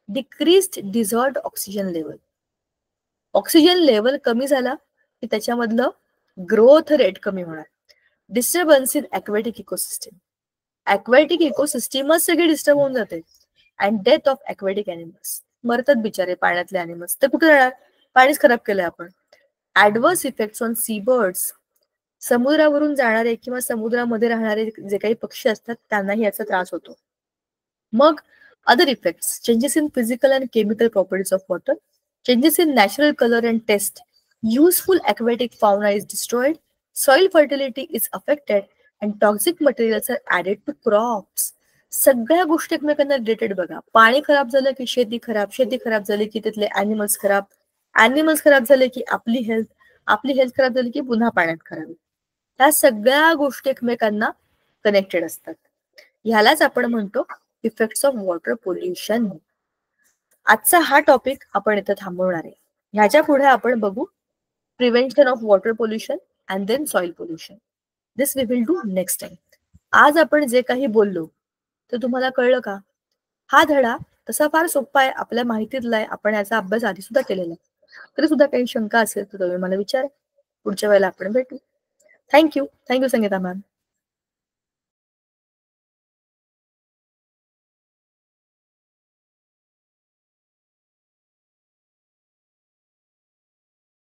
Decreased dissolved oxygen level, oxygen level कमी झाला की त्याच्यामधलं ग्रोथ रेट कमी होणार. Disturbance in aquatic ecosystem, aquatic इकोसिस्टीमच सगळी डिस्टर्ब होऊन जाते. And death of aquatic animals, मरतात बिचारे पाण्यातले ॲनिमल्स. ते कुठे राहणार, पाणीच खराब केलंय आपण. Adverse effects on sea birds, समुद्रावरून जाणारे किंवा समुद्रामध्ये राहणारे जे काही पक्षी असतात त्यांनाही याचा त्रास होतो. मग other effects, changes in physical and chemical properties of water, changes in natural color and taste, useful aquatic fauna is destroyed, soil fertility is affected, and toxic materials are added to crops. सगळ्या गोष्टी एकमेकांना रिलेटेड बघा. पाणी खराब झालं की शेती खराब, शेती खराब झाली की तिथले ॲनिमल्स खराब, ॲनिमल्स खराब झाले की आपली हेल्थ खराब झाली की पुन्हा पाण्यात खराब. ह्या सगळ्या गोष्टी एकमेकांना कनेक्टेड असतात. ह्यालाच आपण म्हणतो इफेक्ट्स ऑफ वॉटर पोल्युशन. आजचा हा टॉपिक आपण इथं थांबवणार आहे. ह्याच्या पुढे आपण बघू prevention of water pollution and then soil pollution. This we will do next time. आज आपण जे काही बोललो ते तुम्हाला कळलं का? हा धडा तसा फार सोपा आहे, आपल्या माहितीतला आहे, आपण याचा अभ्यास आधी सुद्धा केलेला आहे. तरी सुद्धा काही शंका असेल तर तुम्ही मला विचारा. पुढच्या वेळेला आपण भेटू. Thank you Sangeeta ma'am.